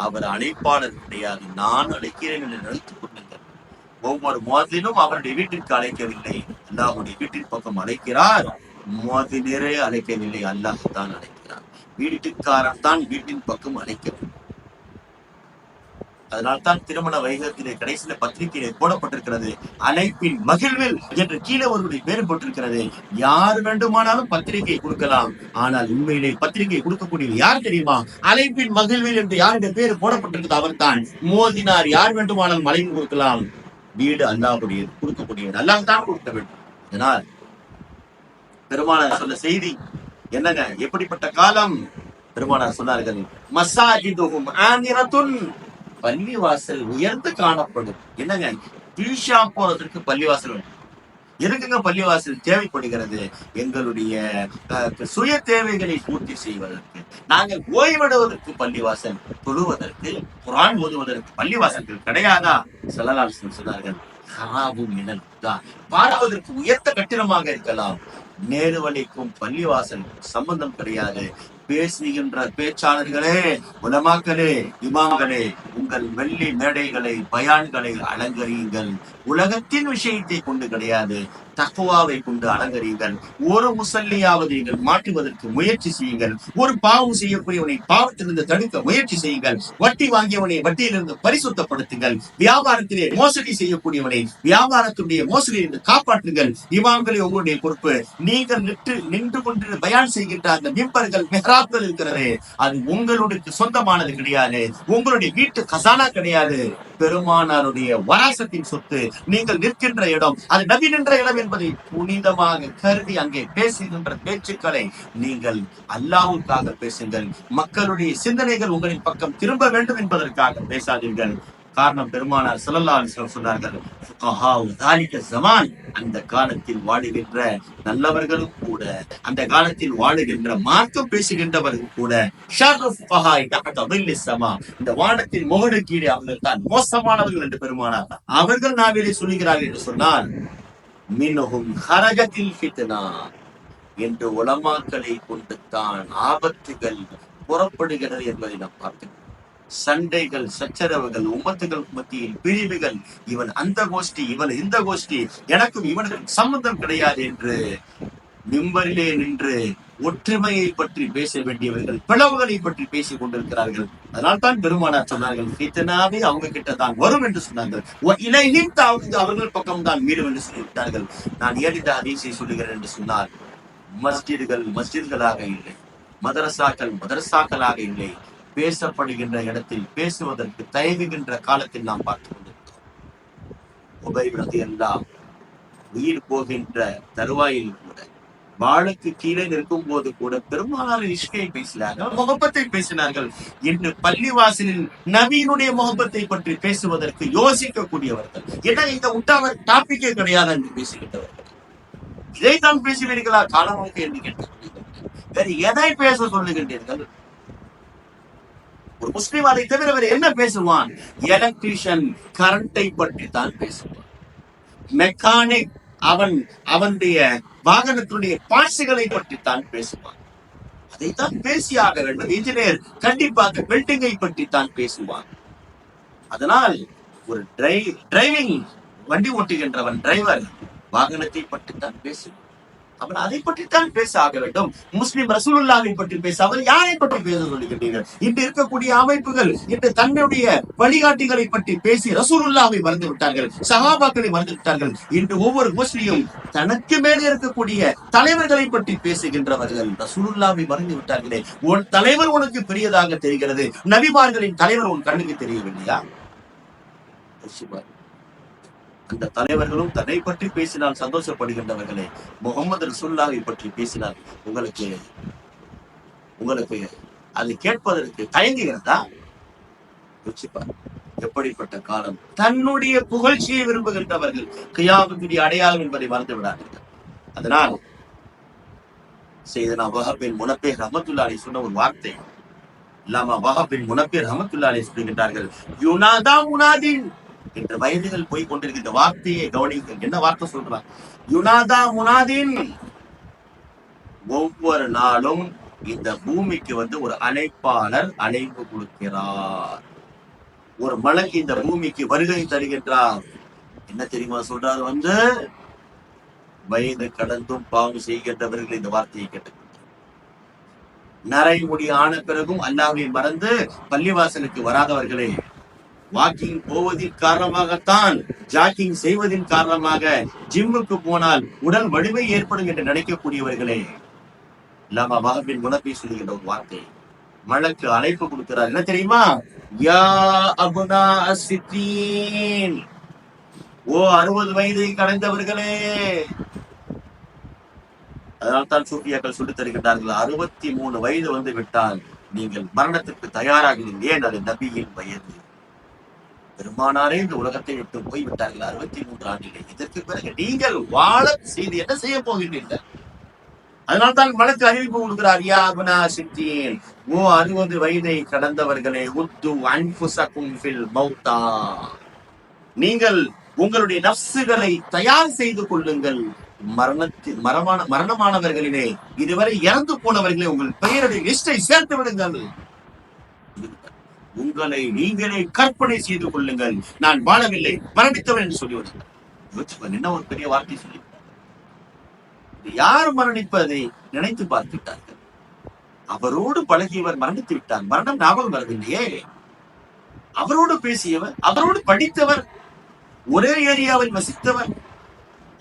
அவர் அழைப்பாளர் கிடையாது, நான் அழைக்கிறேன் என்று நினைத்துக் கொள்ளுங்கள். ஒவ்வொரு முஅத்தினும் அவருடைய வீட்டிற்கு அழைக்கவில்லை, அல்லாஹ்வுடைய வீட்டின் பக்கம் அழைக்கிறார். முஅத்தினரே அழைக்கவில்லை, அல்லாஹ் தான் அழைக்கிறார். வீட்டுக்காரன் தான் வீட்டின் பக்கம் அழைக்கவில்லை. அதனால்தான் திருமண வைகத்திலே கடைசியில பத்திரிகையிலே போடப்பட்டிருக்கிறது, அழைப்பின் மகிழ்வில் என்று கீழே ஒருவருடைய பேர் போட்டிருக்கிறது. யார் வேண்டுமானாலும் பத்திரிகை கொடுக்கலாம், ஆனால் உண்மையிலே பத்திரிகை கொடுக்கக்கூடிய யார் தெரியுமா? அழைப்பின் மகிழ்வில் என்று யாருடைய பேர் போடப்பட்டிருக்கிறது அவர் தான். மோதினார் யார் வேண்டுமானாலும் அழைப்பு கொடுக்கலாம், வீடு அல்லாஹ்வுடைய கொடுக்கக்கூடியது, அல்லாஹ் தான் கொடுக்க வேண்டும். அதனால் பெருமானார் சொன்ன செய்தி என்னங்க, எப்படிப்பட்ட காலம்? பெருமானார் சொன்னார்கள், மசாஜிதுஹும் ஆமிரத்துன், பள்ளிவாசல் உயர்ந்து காணப்படும். என்னங்க, ஈஷா போறதற்கு பள்ளிவாசல் வேண்டும். எதுக்குங்க பள்ளிவாசல் தேவைப்படுகிறது? எங்களுடைய சுய தேவைகளை பூர்த்தி செய்வதற்கு, நாங்கள் ஓய்வெடுவதற்கு பள்ளிவாசல், தொழுவதற்கு, குர்ஆன் ஓதுவதற்கு பள்ளிவாசல்கள் கிடையாதா? ஸல்லல்லாஹு அலைஹி வஸல்லம் சொன்னார்கள், ஹராபும் மினல் ஹுதா, பார்ப்பதற்கு உயர்ந்த கட்டிடமாக இருக்கலாம், நேர்வழிக்கும் பள்ளிவாசல் சம்பந்தம் கிடையாது. பேசுகின்ற பேச்சாளர்களே, உலமாக்களே, இமாம்களே, உங்கள் வெள்ளி மேடைகளை, பயான்களை அலங்கரியுங்கள். உலகத்தின் விஷயத்தை கொண்டு கிடையாது, தக்வாவை கொண்டு அலங்கரியுங்கள். ஒரு முசல்லியாவது நீங்கள் மாற்றுவதற்கு முயற்சி செய்யுங்கள். ஒரு பாவம் செய்யக்கூடியவனை பாவத்திலிருந்து தடுக்க முயற்சி செய்யுங்கள். வட்டி வாங்கியவனை வட்டியிலிருந்து பரிசுத்தப்படுத்துங்கள். வியாபாரத்திலே மோசடி செய்யக்கூடியவனை வியாபாரத்துடைய மோசடியிலிருந்து காப்பாற்றுங்கள். இமாம்களே, உங்களுடைய பொறுப்பு. நீங்கள் நின்று கொண்டு பயான் செய்கின்ற அந்த மிம்பர்கள், மெஹ்ராப்கள் இருக்கிறது, அது உங்களுக்கு சொந்தமானது கிடையாது, உங்களுடைய வீட்டு கசானா கிடையாது, பெருமானாருடைய வராசத்தின் சொத்து. நீங்கள் நிற்கின்ற இடம் அது நபி நின்ற இடம் என்பதை புனிதமாக கருதி அங்கே பேசுகின்ற பேச்சுக்களை நீங்கள் அல்லாஹ்வுக்காக பேசுங்கள். மக்களுடைய சிந்தனைகள் உங்களின் பக்கம் திரும்ப வேண்டும் என்பதற்காக பேசாதீர்கள். காரணம், பெருமானார் ஸல்லல்லாஹு அலைஹி வஸல்லம் சொன்னார்கள், ஃபுகஹாஉ ذلك ஸமான், அந்த காலத்தில் வாழுகின்ற நல்லவர்களும் கூட, அந்த காலத்தில் வாழுகின்ற மார்க்கம் பேசுகின்றவர்கள் கூட, ஷர்ரு ஃபுகஹாஇ தஹத ظில்லிஸ் ஸமா, இந்த வானத்தின் முகடு கீழே அவர்கள் தான் மோசமானவர்கள் என்று பெருமானார் அவர்கள் நாவிலே சொல்கிறார்கள் என்று சொன்னால், மின்ஹும் ஹரஜத்தில் ஃபித்னா, என்று உலமாக்களை கொண்டு தான் ஆபத்துகள் புறப்படுகிறது என்பதை நாம் பார்க்கிறோம். சண்டைகள், சச்சரவுகள், உம்மத்துகள் மத்தியில் பிரிவுகள், இவன் அந்த கோஷ்டி, இவன் இந்த கோஷ்டி, எனக்கும் இவனுக்கும் சம்பந்தம் கிடையாது என்று மிம்பரிலே நின்று ஒற்றுமையை பற்றி பேச வேண்டியவர்கள் பிளவுகளை பற்றி பேசிக் கொண்டிருக்கிறார்கள். அதனால் தான் பெருமானார் சொன்னார்கள், ஃபித்னாவே அவங்க கிட்ட தான் வரும் என்று சொன்னார்கள். அவர்கள் பக்கம் தான் மீறும் என்று சொல்லிவிட்டார்கள். நான் ஏன் இந்த ஹதீஸை சொல்லுகிறேன் என்று சொன்னால், மஸ்ஜிதுகள் மஸ்ஜித்களாக இல்லை, மதரசாக்கள் மதரசாக்களாக இல்லை, பேசப்படுகின்ற இடத்தில் பேசுவதற்கு தயங்குகின்ற காலத்தில் நாம் பார்த்துக் கொண்டிருக்கிறோம். உபைப் எல்லாம் உயிர் போகின்ற தருவாயில் கூட, வாளுக்கு கீழே நிற்கும் போது கூட பெருமானார் இஷ்கை பேசினார்கள், முகப்பத்தை பேசினார்கள். இன்று பள்ளிவாசலில் நபியினுடைய முகப்பத்தை பற்றி பேசுவதற்கு யோசிக்கக்கூடியவர்கள், ஏன்னா இந்த உட்டாவர் டாபிக்கே கிடையாது என்று பேசுகின்றவர்கள். இதைத்தான் பேசுவீர்களா காலமாக என்று கேட்கக்கூடியவர்கள். வேறு எதை பேச சொல்லுகின்றீர்கள்? ஒரு முஸ்லிம் அதை தவிர வேறு என்ன பேசுவான்? எலக்ட்ரீஷியன் கரண்டை பற்றி தான் பேசுவான். மெக்கானிக் அவனுடைய வாகனத்துடைய பாசிகளை பற்றி தான் பேசுவான். அதைத்தான் பேசியாக வேண்டும். இன்ஜினியர் கண்டிப்பாக பில்டிங்கை பற்றி தான் பேசுவான். அதனால் ஒரு டிரைவிங் வண்டி ஓட்டுகின்றவன் டிரைவர் வாகனத்தை பற்றி தான் பேசுவான். அவன் அதை பற்றித்தான் பேச ஆக வேண்டும். முஸ்லிம் ரசூலுல்லாஹை பற்றி பேச, அவர் யாரை பற்றி பேச சொல்லுகின்றீர்கள்? இன்று இருக்கக்கூடிய அமைப்புகள் இன்று தன்னுடைய வழிகாட்டிகளை பற்றி பேசி ரசூலுல்லாஹை மறந்து விட்டார்கள், சஹாபாக்களை மறந்து விட்டார்கள். இன்று ஒவ்வொரு முஸ்லிமும் தனக்கு மேலே இருக்கக்கூடிய தலைவர்களை பற்றி பேசுகின்றவர்கள் ரசூலுல்லாஹை மறந்து விட்டார்களே. உன் தலைவர் உனக்கு பெரியதாக தெரிகிறது, நபிமார்களின் தலைவர் உன் கண்ணுக்கு தெரியவில்லையா? அந்த தலைவர்களும் தன்னை பற்றி பேசினால் சந்தோஷப்படுகின்றவர்களே, முகமது ரசூலுல்லாஹை பற்றி பேசினால் உங்களுக்கு அது கேட்பதற்கு தயங்குகிறதா? யோசிப்பார். எப்படிப்பட்ட காலம்! தன்னுடைய புகழ்ச்சியை விரும்புகின்றவர்கள் கியாமத்துடைய அடையாளம் என்பதை மறந்து விடாதீர்கள். அதனால் செய்தனா வஹப் பின் முனப்பீர் ரஹ்மத்துல்லாஹி அலைஹி சொன்ன ஒரு வார்த்தை, இல்லாம வஹப் பின் முனப்பீர் ரஹ்மத்துல்லாஹி அலைஹி சொல்லுகின்றார்கள், யுனாதா முனாதின் என்ற வயதுகள் போய் கொண்டிருக்கின்ற வார்த்தையை கவனிங்கள். என்ன வார்த்தை சொல்றான்? யுனாதா முனாதின். ஒவ்வொரு நாளும் இந்த பூமிக்கு ஒரு அழைப்பாளர் அழைப்பு கொடுக்கிறார். ஒரு மலக்கு இந்த பூமிக்கு வருகை தருகின்றார். என்ன தெரியுமா சொல்றாரு? வயது கடந்தும் பாவம் செய்கின்றவர்கள் இந்த வார்த்தையை கேட்டு நரைமுடி ஆன பிறகும் அல்லாஹ்வை மறந்து பள்ளிவாசலுக்கு வராதவர்களே, வாக்கிங் போவதின் காரணமாகத்தான், ஜாக்கிங் செய்வதின் காரணமாக ஜிம்முக்கு போனால் உடல் வலிமை ஏற்படும் என்று நினைக்கக்கூடியவர்களே, இல்லாம வஹபின் முனப்பி சொல்லுகின்ற ஒரு வார்த்தை, மலக்கு அழைப்பு கொடுக்கிறார். என்ன தெரியுமா? யா அபுனா அஸ்ஸித்தீன், ஓ 60 வயதை கடந்தவர்களே. அதனால்தான் சூஃபியாக்கள் சொல்லித் தருகின்றார்கள், 63 வயது வந்து விட்டால் நீங்கள் மரணத்திற்கு தயாராகிறீர்கள். ஏன்? அது நபியின் வயது. பெருமானாரே இந்த உலகத்தை விட்டு போய்விட்டார்கள் 63 ஆண்டிலே. இதற்கு பிறகு நீங்கள் வாழ செய்து என்ன செய்ய போகின்றீர்கள்? அதனால்தான் மலக்கு அறிவிப்பு கொடுக்கிறார், யா அபுனா சித்தீன், ஓ 60 வயதை கடந்தவர்களே, உத்து அன்ஃபுஸகும் ஃபில் மௌத்தா, நீங்கள் உங்களுடைய நஃப்ஸுகளை தயார் செய்து கொள்ளுங்கள். மரணமானவர்களிலே இதுவரை இறந்து போனவர்களே உங்கள் பெயருடைய லிஸ்டை சேர்த்து விடுங்கள். உங்களை நீங்களே கற்பனை செய்து கொள்ளுங்கள், நான் வாழவில்லை, மரணித்தவன் என்று சொல்லி வருகிறார். என்ன ஒரு பெரிய வார்த்தை சொல்லி யார் மரணிப்பதை நினைத்து பார்த்துவிட்டார்கள். அவரோடு பழகியவர் மரணித்து விட்டார், மரணம் ஞாபகம் வரவில்லையே. அவரோடு பேசியவர், அவரோடு படித்தவர், ஒரே ஏரியாவில் வசித்தவர்,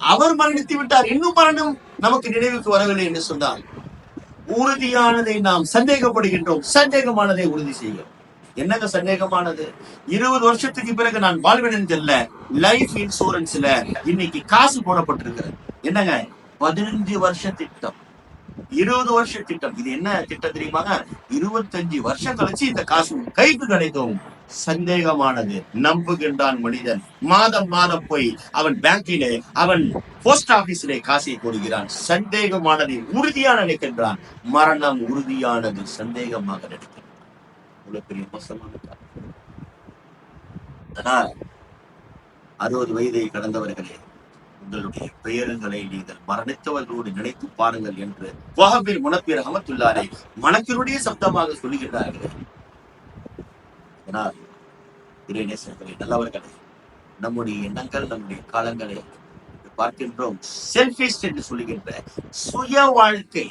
அவர் மரணித்து விட்டார், இன்னும் மரணம் நமக்கு நினைவுக்கு வரவில்லை என்று சொன்னால் உறுதியானதை நாம் சந்தேகப்படுகின்றோம், சந்தேகமானதை உறுதி செய்கிறோம். என்னங்க சந்தேகமானது? 20 வருஷத்துக்கு பிறகு நான் வாழ்வேன் தெரியல, லைஃப் இன்சூரன்ஸ்ல இன்னைக்கு காசு போடப்பட்டிருக்கிறது. என்னங்க 15 வருஷ திட்டம், 20 வருஷ திட்டம். இது என்ன திட்டம் தெரியுமா? 25 வருஷம் கழிச்சு இந்த காசு கைக்கு கிடைக்கும். சந்தேகமானது. நம்புகின்றான் மனிதன். மாதம் மாதம் போய் அவன் பேங்கிலே, அவன் போஸ்ட் ஆபீஸிலே காசை கொடுக்கிறான். சந்தேகமானதை உறுதியாக நினைக்கின்றான். மரணம் உறுதியானது சந்தேகமாக நினைக்கிறான். பெரிய மோசமான. அதனால் 60 வயதை கடந்தவர்களே, உங்களுடைய பெயர்களை நீங்கள் மரணித்தவர்களோடு நினைத்து பாருங்கள் என்று வஹபில் முனப்பிர் ரஹ்மத்துல்லாஹி மலக்கினுடைய சப்தமாக சொல்லுகிறார்கள். அதனால் இறைநேசர்களே, நல்லவர்களே, நம்முடைய எண்ணங்கள், நம்முடைய காலங்களை பார்க்கின்றோம். செல்ஃபிஷ் என்று சொல்லுகின்ற சுய வாழ்க்கை,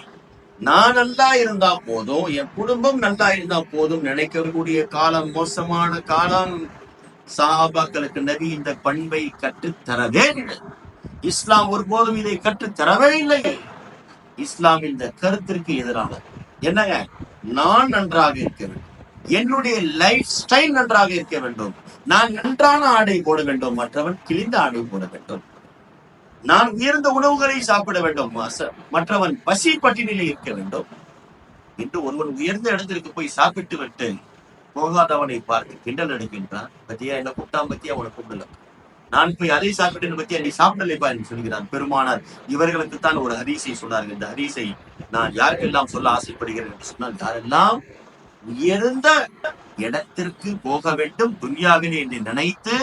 நான் நல்லா இருந்தா போதும், என் குடும்பம் நல்லா இருந்தா போதும் நினைக்கக்கூடிய காலம் மோசமான காலம். சஹாபாக்களுக்கு நபி இந்த பண்பை கற்றுத்தரவே இல்லை. இஸ்லாம் ஒருபோதும் இதை கற்றுத்தரவே இல்லை. இஸ்லாம் இந்த கருத்திற்கு எதிரானது. என்னங்க, நான் நன்றாக இருக்க வேண்டும், என்னுடைய லைஃப் ஸ்டைல் நன்றாக இருக்க வேண்டும், நான் நன்றான ஆடை போட வேண்டும், மற்றவன் கிழிந்த ஆடை போட வேண்டும், நான் உயர்ந்த உணவுகளை சாப்பிட வேண்டும், மற்றவன் பசி பட்டினியில் இருக்க வேண்டும் என்று ஒருவன் உயர்ந்த இடத்திற்கு போய் சாப்பிட்டு விட்டு போகாதவனை பார்த்து கிண்டல் எடுக்கின்றான். பத்தியா, என்ன கூப்பிட்டான், பத்தியா உனக்கு கூப்பிடல, நான் போய் அதை சாப்பிட்டேன்னு பத்தியா நீ சாப்பிடலைப்பா என்று சொல்கிறான் பெருமானார். இவர்களுக்குத்தான் ஒரு ஹதீஸை சொன்னார்கள். இந்த ஹதீஸை நான் யாருக்கெல்லாம் சொல்ல ஆசைப்படுகிறேன் என்று சொன்னால், யாரெல்லாம் உயர்ந்த இடத்திற்கு போக வேண்டும் துன்யாவிலே என்று நினைத்து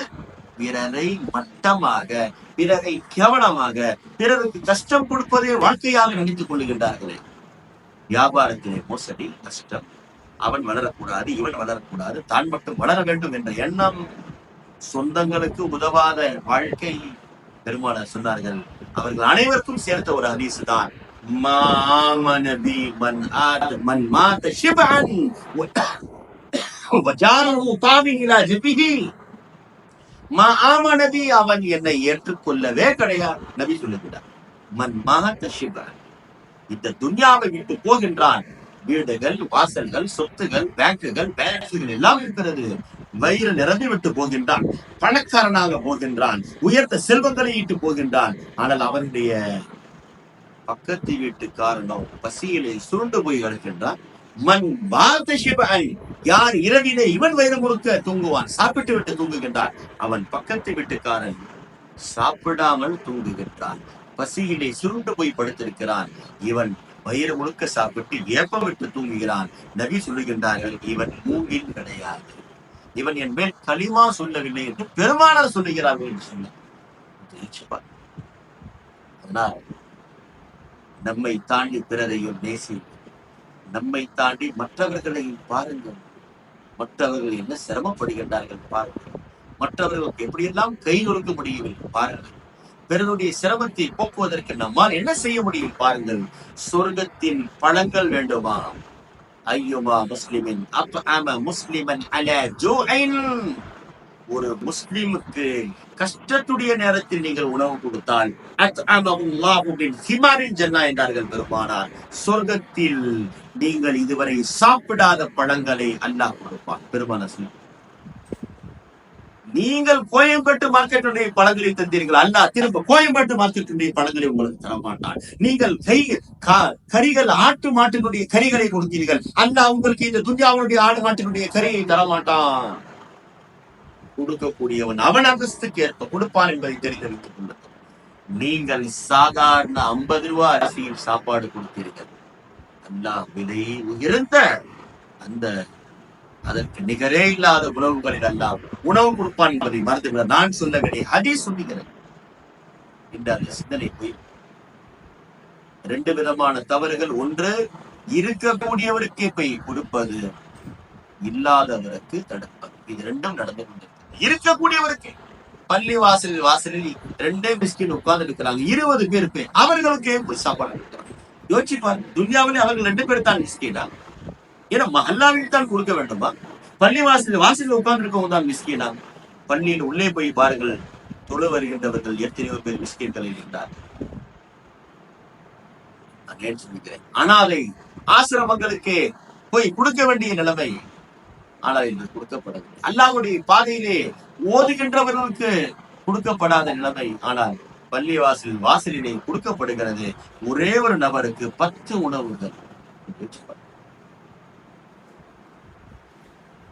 பிறரை மட்டமாக, பிறரை கேவலமாக, பிறருக்கு கஷ்டம் கொடுப்பதே வாழ்க்கையாக நினைத்துக் கொள்ளுகின்றார்களே, வியாபாரத்திலே மோசடி, கஷ்டம், அவன் வளரக்கூடாது, இவன் வளரக்கூடாது, தான் மட்டும் வளர வேண்டும் என்ற எண்ணம், சொந்தங்களுக்கு உதவாத வாழ்க்கை. பெருமானார் சொன்னார்கள், அவர்கள் அனைவருக்கும் சேர்த்த ஒரு ஹதீஸ் தான், அவன் என்னை ஏற்றுக்கொள்ளவே கிடையாது. நபி சொல்லுகிறார், மன் மாத ஷிபன், இந்த துன்யாவை விட்டு போகின்றான், வீடுகள், வாசல்கள், சொத்துகள், பேங்குகள், பேலன்ஸ்கள் எல்லாம் இருக்கிறது, வயிறு நிரம்பி விட்டு போகின்றான், பணக்காரனாக போகின்றான், உயர்ந்த செல்வங்களை ஈட்டு போகின்றான், ஆனால் அவனுடைய பக்கத்து வீட்டுக்காரனோ பசியிலே சுருண்டு போய் கிடக்கின்றான். மண் பாதஷிபன், யார் இரவிலே இவன் வயிறு முழுக்க தூங்குவான், சாப்பிட்டு விட்டு தூங்குகின்றான், அவன் பக்கத்து வீட்டுக்காரன் சாப்பிடாமல் தூங்குகின்றான், பசியிலே சுருண்டு போய் படுத்திருக்கிறான், இவன் வயிறு முழுக்க சாப்பிட்டு ஏப்பம் விட்டு தூங்குகிறான். நபி சொல்லுகின்றார்கள், இவன் மூங்கில் கிடையாது, இவன் என் மேல் களிமா சொல்லவில்லை என்று பெருமானார் சொல்லுகிறார்கள் என்று சொன்னார். அதனால் நம்மை தாண்டி பிறரையும் நேசி, நம்மை தாண்டி மற்றவர்களையும் பாருங்கள், மற்றவர்கள் என்ன சிரமப்படுகின்றார்கள் பாருங்கள், மற்றவர்களுக்கு எப்படியெல்லாம் கை கொடுக்க முடியவில்லை பாருங்கள், பிறருடைய சிரமத்தை போக்குவதற்கு நம்மால் என்ன செய்ய முடியும் பாருங்கள். சொர்க்கத்தின் பழங்கள் வேண்டுமா, ஐயுமா முஸ்லிமின் அத்அம முஸ்லிமன் அலா ஜூஇன், ஒரு முஸ்லிமுக்கு கஷ்டத்துடைய நேரத்தில் நீங்கள் உணவு கொடுத்தால் அத்அமல்லாஹு மின் சிமாரில் ஜன்னா என்றார்கள் பெருமானார். சொர்க்கத்தில் நீங்கள் இதுவரை சாப்பிடாத பழங்களை அல்லாஹ் கொடுப்பான். பெருமானார், நீங்கள் கோயம்பேட்டு மார்க்கெட்டுடைய பழங்களை தந்தீர்கள், அல்லாஹ் திரும்ப கோயம்பேட்டு மார்க்கெட்டுடைய பழங்களை உங்களுக்கு தரமாட்டான். நீங்கள் கறிகள், ஆட்டு மாட்டினுடைய கறிகளை கொடுத்தீர்கள், அல்லாஹ் உங்களுக்கு இந்த துன்யாவுடைய ஆடு மாட்டினுடைய கறியை தரமாட்டான். கொடுக்கக்கூடியவன் அவன் அந்தஸ்துக்கு ஏற்ப கொடுப்பான் என்பதை தெரிந்து வைத்துக் கொள்ளுங்கள். நீங்கள் சாதாரண 50 ரூபாய் அரிசியில் சாப்பாடு கொடுத்தீர்கள், அல்லாஹ் விலை உயர்ந்த அந்த அதற்கு நிகரே இல்லாத உணவுகளில் எல்லாம் உணவு கொடுப்பான் என்பதை மறந்துவிட நான் சொல்லவில்லை, ஹதீஸ் சொல்லுகிறேன். இந்த சிந்தனை போய் 2 விதமான தவறுகள். ஒன்று, இருக்கக்கூடியவருக்கே போய் கொடுப்பது, இல்லாதவருக்கு தடுப்பது. இது 2ம் நடந்து கொண்டிருக்கிறது. இருக்கக்கூடியவருக்கு பள்ளி வாசலில் 2 மிஸ்கின் உட்கார்ந்து இருக்கிறாங்க, 20 பேர் போய் அவர்களுக்கே போய் சாப்பாடு இருக்கிறாங்க. யோசிப்பார், துன்யாவிலே அவர்கள் 2 பேர் தான் மிஸ்கீனா, ஏன்னா மஹல்லாவில் தான் கொடுக்க வேண்டுமா? பள்ளி வாசலில் உட்கார்ந்து இருக்கவங்க தான் மிஸ்கீனா? பள்ளியில் உள்ளே போய் பாருங்கள், தொழு வருகின்றவர்கள் எத்தனையோ பேர் மிஸ்கீன்கள் இருக்கின்றார். நான் ஏன் சொல்கிறேன், அனாதை ஆசிரமங்களுக்கு போய் கொடுக்க வேண்டிய நிலைமை, ஆனால் இன்று கொடுக்கப்படவில்லை. அல்லாஹ்வுடைய பாதையிலே ஓதுகின்றவர்களுக்கு கொடுக்கப்படாத நிலைமை, ஆனால் பள்ளி வாசலிலே கொடுக்கப்படுகிறது. ஒரே ஒரு நபருக்கு 10 உணவுகள்.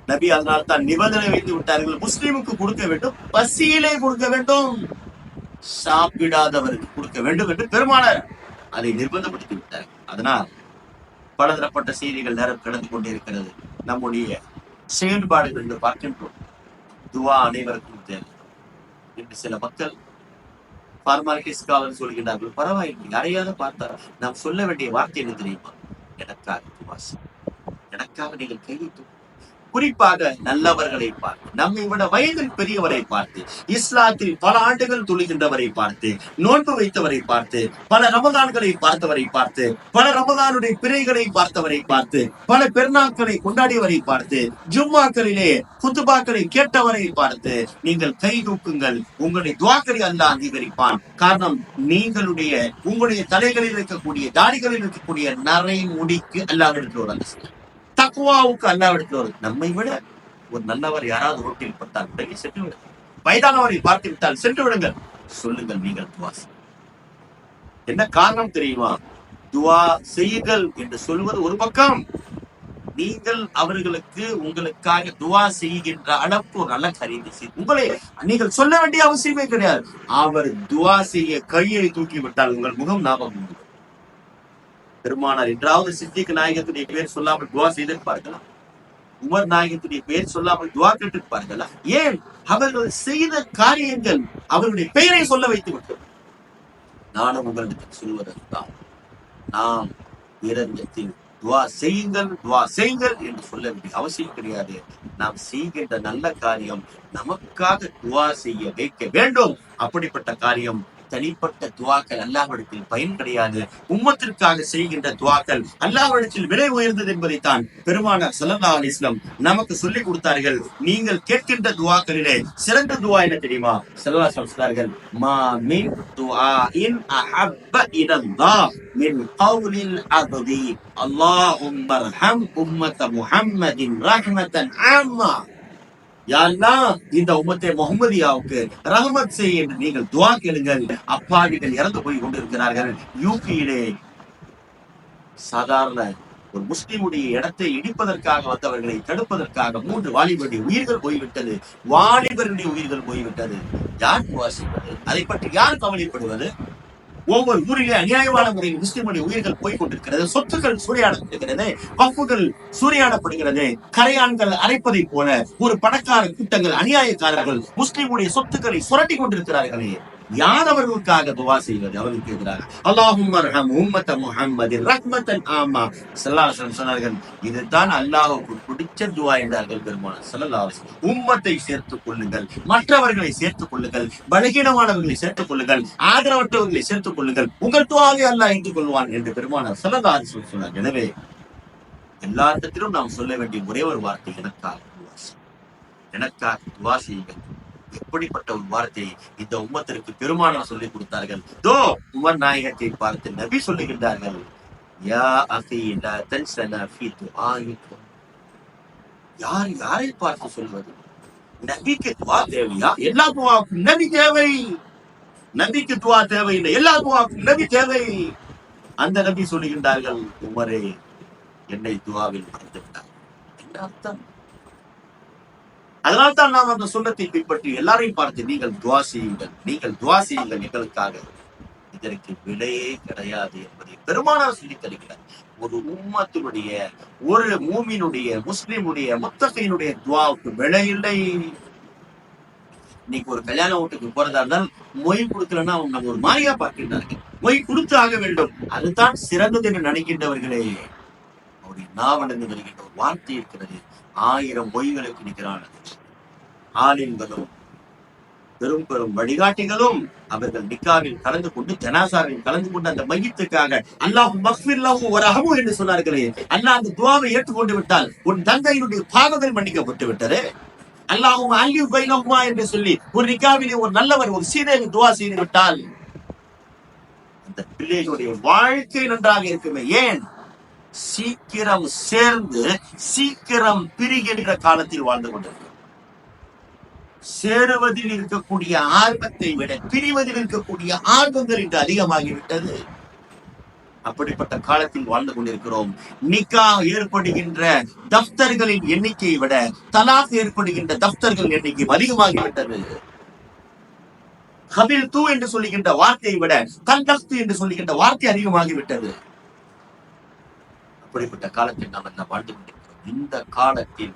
நபி அதனால் தான் நிபந்தனை வைத்து விட்டார்கள், முஸ்லிமுக்கு கொடுக்க வேண்டும், பசியிலே கொடுக்க வேண்டும், சாப்பிடாதவருக்கு கொடுக்க வேண்டும் என்று பெருமானார் அதை நிர்பந்தப்படுத்தி விட்டார். அதனால் பலதரப்பட்ட செய்திகள் நேரம் கடந்து கொண்டிருக்கிறது. நம்முடைய செயல்பாடுகள் என்று பார்க்கின்றோம். துவா அனைவருக்கும் தேவை. இன்று சில மக்கள் ஃபார்மாலிட்டிஸ்க்காக சொல்கின்றார்கள். பரவாயில்லை, யாரையாவது பார்த்தா நாம் சொல்ல வேண்டிய வார்த்தை என்ன தெரியுமா? எனக்காக துவா செய், எனக்காக நீங்கள் கைவிட்டு. குறிப்பாக நல்லவர்களை பார்த்து, நம்மை விட வயதில் பெரியவரை பார்த்து, இஸ்லாத்தில் பல ஆண்டுகள் துளிகின்றவரை பார்த்து, நோன்பு வைத்தவரை பார்த்து, பல ரமதான்களை பார்த்தவரை பார்த்து, பல ரமதானுடைய பிறைகளை பார்த்தவரை பார்த்து, பல பெருநாட்களை கொண்டாடியவரை பார்த்து, ஜும்மாக்களிலே குத்துபாக்களை கேட்டவரை பார்த்து நீங்கள் கை தூக்குங்கள். உங்களுடைய துவாக்களை அல்லாஹ் அங்கீகரிப்பான். காரணம், உங்களுடைய தலைகளில் இருக்கக்கூடிய தாடிகளில் இருக்கக்கூடிய நரை முடிக்கு அல்லாஹ் எடுத்து தக்குவாவுக்கு அல்லாவிடத்தில் ஒரு நம்மை விட ஒரு நல்லவர் யாராவது ரோட்டில் பட்டால் உடனே சென்று விடுங்கள். வயதானவரை பார்த்து விட்டால் சென்று விடுங்கள், சொல்லுங்கள் நீங்கள் துவா. என்ன காரணம் தெரியுமா? துவா செய்யுங்கள் என்று சொல்வது ஒரு பக்கம், நீங்கள் அவர்களுக்கு உங்களுக்காக துவா செய்கின்ற அளவுக்கு ஒரு நல்ல காரியத்தை உங்களை நீங்கள் சொல்ல வேண்டிய அவசியமே கிடையாது. அவர் துவா செய்ய கையை தூக்கி விட்டால் உங்கள் முகம் ஞாபகம். பெருமானார் என்றாவது சித்திக் நாயகத்துடைய பேர் சொல்லாமல் துவா செய்திருப்பார்களா? உமர் நாயகத்துடைய பேர் சொல்லாமல் துவா கேட்டிருப்பார்களா? ஏன்? அவர்கள் செய்த காரியங்கள் அவருடைய பெயரை சொல்ல வைத்து விட்டோம். நானும் உங்களுக்கு சொல்வதற்கான், நாம் வீரத்தில் துவா செய்யுங்கள் என்று சொல்ல வேண்டிய அவசியம் கிடையாது. நாம் செய்கின்ற நல்ல காரியம் நமக்காக துவா செய்ய வைக்க வேண்டும். அப்படிப்பட்ட காரியம் தனிப்பட்ட துவாக்கள் அல்லாஹ்விடத்தில் பயன் கிடையாது. உம்மத்திற்காக செய்கின்ற துவாக்கள் அல்லாஹ்விடத்தில் விலை உயர்ந்தது என்பதைத்தான் பெருமானார் ஸல்லல்லாஹு அலைஹி வஸல்லம் நமக்கு சொல்லிக் கொடுத்தார்கள். நீங்கள் கேட்கின்ற துவாக்களிலே சிறந்த துவா என்ன தெரியுமா? ஸல்லல்லாஹு அலைஹி வஸல்லம் சொன்னார்கள், மா மின் துஆஇன் அஹப்ப இலல்லாஹ் மின் கௌலில் அப்தி அல்லாஹும்ம அர்ஹம் உம்மத முஹம்மதின் ரஹ்மத்தன் ஆம்மா. இந்த உம்மத்தை முஹம்மதியாவுக்கு ரஹ்மத் செய்ய என்று நீங்கள் துவா கேளுங்கள். அப்பாவிகள் இறந்து போய் கொண்டிருக்கிறார்கள். யூபியிலே சாதாரண ஒரு முஸ்லிமுடைய இடத்தை இடிப்பதற்காக வந்தவர்களை தடுப்பதற்காக 3 வாலிபருடைய உயிர்கள் போய்விட்டது. யார் துவா செய்வது? அதை பற்றி யார் கவலைப்படுவது? ஒவ்வொரு ஊரிலே அநியாயமான முறையில் முஸ்லிமுடைய உயிர்கள் போய் கொண்டிருக்கிறது. சொத்துக்கள் சூறையாடப்படுகிறது, வக்ஃபுகள் சூறையாடப்படுகிறது. கரையான்கள் அரைப்பதை போல ஒரு பணக்கார கூட்டங்கள், அநியாயக்காரர்கள் முஸ்லிமுடைய சொத்துக்களை சுரட்டி கொண்டிருக்கிறார்களே, யார் அவர்களுக்காக துவா செய்வது? அவர்கள் கேட்கிறார்கள், அல்லாஹும்ம அர்ஹம் உம்மத முஹம்மதின் ரஹ்மத்தன் ஆம்மா. ஸல்லல்லாஹு அலைஹி வஸல்லம் சொன்னார்கள், இதுதான் அல்லாஹ்வுக்கு பிடிச்ச துவா என்றார்கள் பெருமானார் ஸல்லல்லாஹு அலைஹி வஸல்லம். உம்மத்தை சேர்த்துக் கொள்ளுங்கள், மற்றவர்களை சேர்த்துக் கொள்ளுங்கள், பலகீனமானவர்களை சேர்த்துக் கொள்ளுங்கள், ஆதரவற்றவர்களை சேர்த்துக் கொள்ளுங்கள், உங்கள் துவாவை அல்லாஹ் ஏற்றுக் கொள்வான் என்று பெருமானார் ஸல்லல்லாஹு அலைஹி வஸல்லம் சொன்னார். எனவே எல்லா இடத்திலும் நாம் சொல்ல வேண்டிய ஒரே ஒரு வார்த்தை, எனக்காக துவா செய்யுங்கள். எப்படிப்பட்ட ஒரு வார்த்தை இந்த உம்மத்திற்கு பெருமானார் சொல்லிக் கொடுத்தார்கள். உமர் நாயகத்தை பார்த்து நபி சொல்லுகின்றார்கள், யா அகீ லா தன்ஸனா ஃபீ துஆஇக்கும். யாரை பார்த்து சொல்வது? நபிக்கு துவா தேவையா? எல்லா துவாவுக்கும் நபி தேவை. நபிக்கு துவா தேவையில்லை, எல்லா துவாவுக்கும் நபி தேவை. அந்த நபி சொல்லுகின்றார்கள், உமரே என்னை துவாவில் மறந்து விட்டார். என்ன அர்த்தம்? அதனால்தான் நாம் அந்த சுன்னத்தை பின்பற்றி எல்லாரையும் பார்த்து நீங்கள் துவா செய்யுங்கள் எங்களுக்காக. இதற்கு விலையே கிடையாது என்பதை பெருமானார் சொல்லித் தருகிறார். ஒரு உம்மத்தினுடைய, ஒரு மூமினுடைய, முஸ்லிமுடைய, முத்தகையினுடைய துவாவுக்கு விலை இல்லை. இன்னைக்கு ஒரு கல்யாண வீட்டுக்கு போறதா இருந்தால் மொய் கொடுக்கலன்னா அவங்க நம்ம ஒரு மாறியா பார்க்கின்றார்கள். மொய் கொடுத்து ஆக வேண்டும், அதுதான் சிறந்தது என்று நினைக்கின்றவர்களே, அவருடைய நாவலந்து வருகின்ற ஒரு வார்த்தை இருக்கிறது. 1000 மொய்களுக்கு நிகரானது. ஆலிம்களும் பெரும் பெரும் வழிகாட்டிகளும் அவர்கள் நிக்காவில் கலந்து கொண்டு, ஜனாசாவில் கலந்து கொண்டு அந்த மையத்துக்காக அல்லாஹ் மக்ஃபிர் லஹு வரஹமு என்று சொன்னார்களே, அல்லாஹ் அந்த துஆவை ஏற்றுக்கொண்டு விட்டால் உன் தந்தையினுடைய பாவங்கள் மன்னிக்கப்பட்டு விட்டது. அல்லாஹும்ம அலிஃப் பைனஹுமா என்று சொல்லி ஒரு நிக்காவிலே ஒரு நல்லவர் ஒரு சீதேவி துஆ செய்து விட்டால் அந்த பிள்ளைகளுடைய வாழ்க்கை நன்றாக இருக்குமே. ஏன்? சீக்கிரம் சேர்ந்து சீக்கிரம் பிரிகின்ற காலத்தில் வாழ்ந்து கொண்டிருக்கிறோம். சேருவதில் இருக்கக்கூடிய ஆர்வத்தை விட பிரிவதில் இருக்கக்கூடிய ஆர்வங்கள் இன்று அதிகமாகிவிட்டது. அப்படிப்பட்ட காலத்தில் வாழ்ந்து கொண்டிருக்கிறோம். நிக்கா ஏற்படுகின்ற தப்தர்களின் எண்ணிக்கையை விட தலாக் ஏற்படுகின்ற தப்தர்கள் எண்ணிக்கை அதிகமாகிவிட்டது. கபில் தூ என்று சொல்லுகின்ற வார்த்தையை விட கண்டஸ்து என்று சொல்லுகின்ற வார்த்தை அதிகமாகிவிட்டது. அப்படிப்பட்ட காலத்தில் நாம் எல்லாம் வாழ்ந்து கொண்டிருக்கிறோம். இந்த காலத்தில்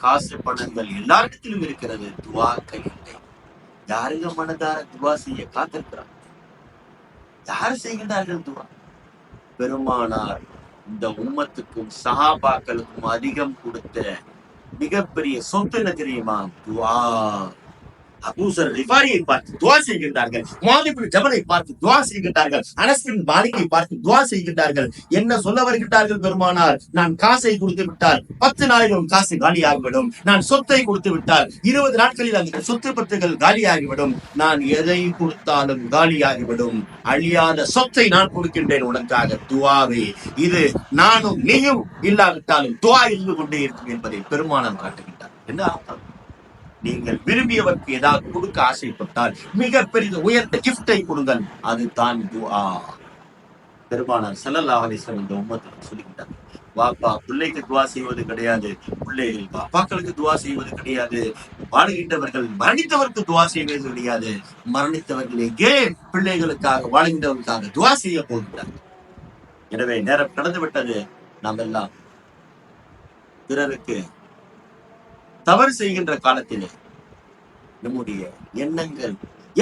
காசு பணங்கள் எல்லாரிடத்திலும் இருக்கிறது, துவாக்கள் இல்லை. யாருங்க மனதார துவா செய்ய காத்திருக்கிறார்? யார் செய்கின்றார்கள் துவா? பெருமானார் இந்த உம்மத்துக்கும் சஹாபாக்களுக்கும் அதிகம் கொடுத்த மிகப்பெரிய சொத்து என்ன தெரியுமா? துவா. அபூசர் ரிஃபாரியை பார்த்து துவா செய்கின்றார்கள். முஆத் இப்னு ஜபலை பார்த்து துவா செய்கின்றார்கள். அனஸ் பின் மாலிக்கை பார்த்து துவா செய்கின்றார்கள். என்ன சொல்ல வருகின்றார்கள் பெருமானார்? நான் காசை கொடுத்து விட்டால் 10 நாளிலும் காசு காலியாகிவிடும். நான் சொத்தை கொடுத்து விட்டால் 20 நாட்களில் அந்த சொத்து பத்துகள் காலியாகிவிடும். நான் எதை கொடுத்தாலும் காலியாகிவிடும். அழியாத சொத்தை நான் கொடுக்கின்றேன் உனக்காக, துவாவே. இது நானும் நீயும் இல்லாவிட்டாலும் துவா இருந்து கொண்டே இருக்கும் என்பதை பெருமானார் காட்டுகின்றார். என்ன அர்த்தம்? நீங்கள் விரும்பியவருக்கு ஏதாவது கொடுக்க ஆசைப்பட்டால் மிக பெரிய உயர்ந்த கிஃப்டை கொடுங்கள், அதுதான் துஆ. பெருமானார் ஸல்லல்லாஹு அலைஹி வஸல்லம் இந்த உம்மத்துக்கு சொல்லிக்கிட்டார். வாப்பா பிள்ளைக்கு துவா செய்வது கிடையாது, பிள்ளைகள் பாப்பாக்களுக்கு துவா செய்வது கிடையாது, வாழ்கின்றவர்கள் மரணித்தவருக்கு துவா செய்வது கிடையாது, மரணித்தவர்கள் எங்கே பிள்ளைகளுக்காக வாழ்கின்றவர்களுக்காக துவா செய்ய போகின்றார். எனவே நேரம் கடந்து விட்டது. நாம் எல்லாம் பிறருக்கு தவறு செய்கின்ற காலத்திலே நம்முடைய எண்ணங்கள்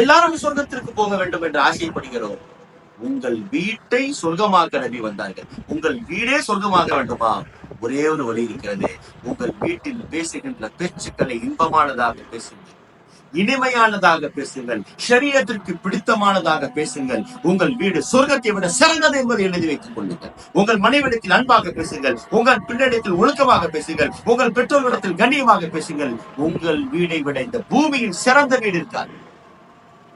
எல்லாரும் சொர்க்கத்திற்கு போக வேண்டும் என்று ஆசைப்படுகிறோம். உங்கள் வீட்டை சொர்க்கமாக்க நபி வந்தார்கள். உங்கள் வீடே சொர்க்கமாக வேண்டுமா? ஒரே ஒரு வழி இருக்கிறது. உங்கள் வீட்டில் பேசுகின்ற பேச்சுக்களை இன்பமானதாக பேசுங்கள், இனிமையானதாக பேசுங்கள், ஷரியத்திற்கு பிடித்தமானதாக பேசுங்கள். உங்கள் வீடு சொர்க்கத்தை விட சிறந்தது என்பதை எழுதி வைத்துக் கொள்ளுங்கள். உங்கள் மனைவிடத்தில் அன்பாக பேசுங்கள், உங்கள் பிள்ளையிடத்தில் ஒழுக்கமாக பேசுங்கள், உங்கள் பெற்றோர்களிடத்தில் கண்ணியமாக பேசுங்கள். உங்கள் வீடை விட இந்த பூமியில் சிறந்த வீடு இருக்காது.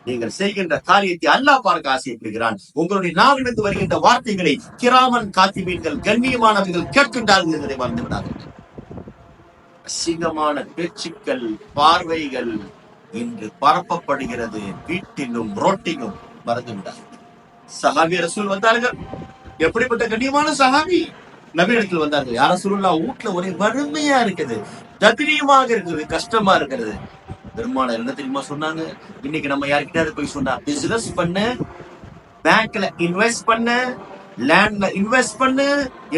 நீங்கள் செய்கின்ற காரியத்தை அல்லாஹ் பார்க்க ஆசைப்படுகிறான். உங்களுடைய நாவிலிருந்து வருகின்ற வார்த்தைகளை கிராமன் காத்திபீன்கள் கண்ணியமானவர்கள் கேட்கின்றார்கள் என்பதை மறந்து விடாதீர்கள். அசிங்கமான பேச்சுக்கள், பார்வைகள் இன்று பரப்பப்படுகிறது. வீட்டிலும் ரோட்டிலும் மறந்து விடாதீர்கள். சஹாபி ரசூல் வந்தார்கள். எப்படிப்பட்ட கண்ணியமான சஹாபி நபியிடத்தில் வந்தார்கள். யார் ரசூலுல்லாஹ், வீட்டுல ஒரே வறுமையா இருக்குது, தத்ரீயமாக இருக்குது, கஷ்டமா இருக்கிறது. பெருமானார் என்ன தெரியுமா சொன்னாங்க? இன்னைக்கு நம்ம யார்கிட்டயாவது போய் சொன்னா பிசினஸ் பண்ணு, பேங்க்ல இன்வெஸ்ட் பண்ணு, லேண்ட்ல இன்வெஸ்ட் பண்ணு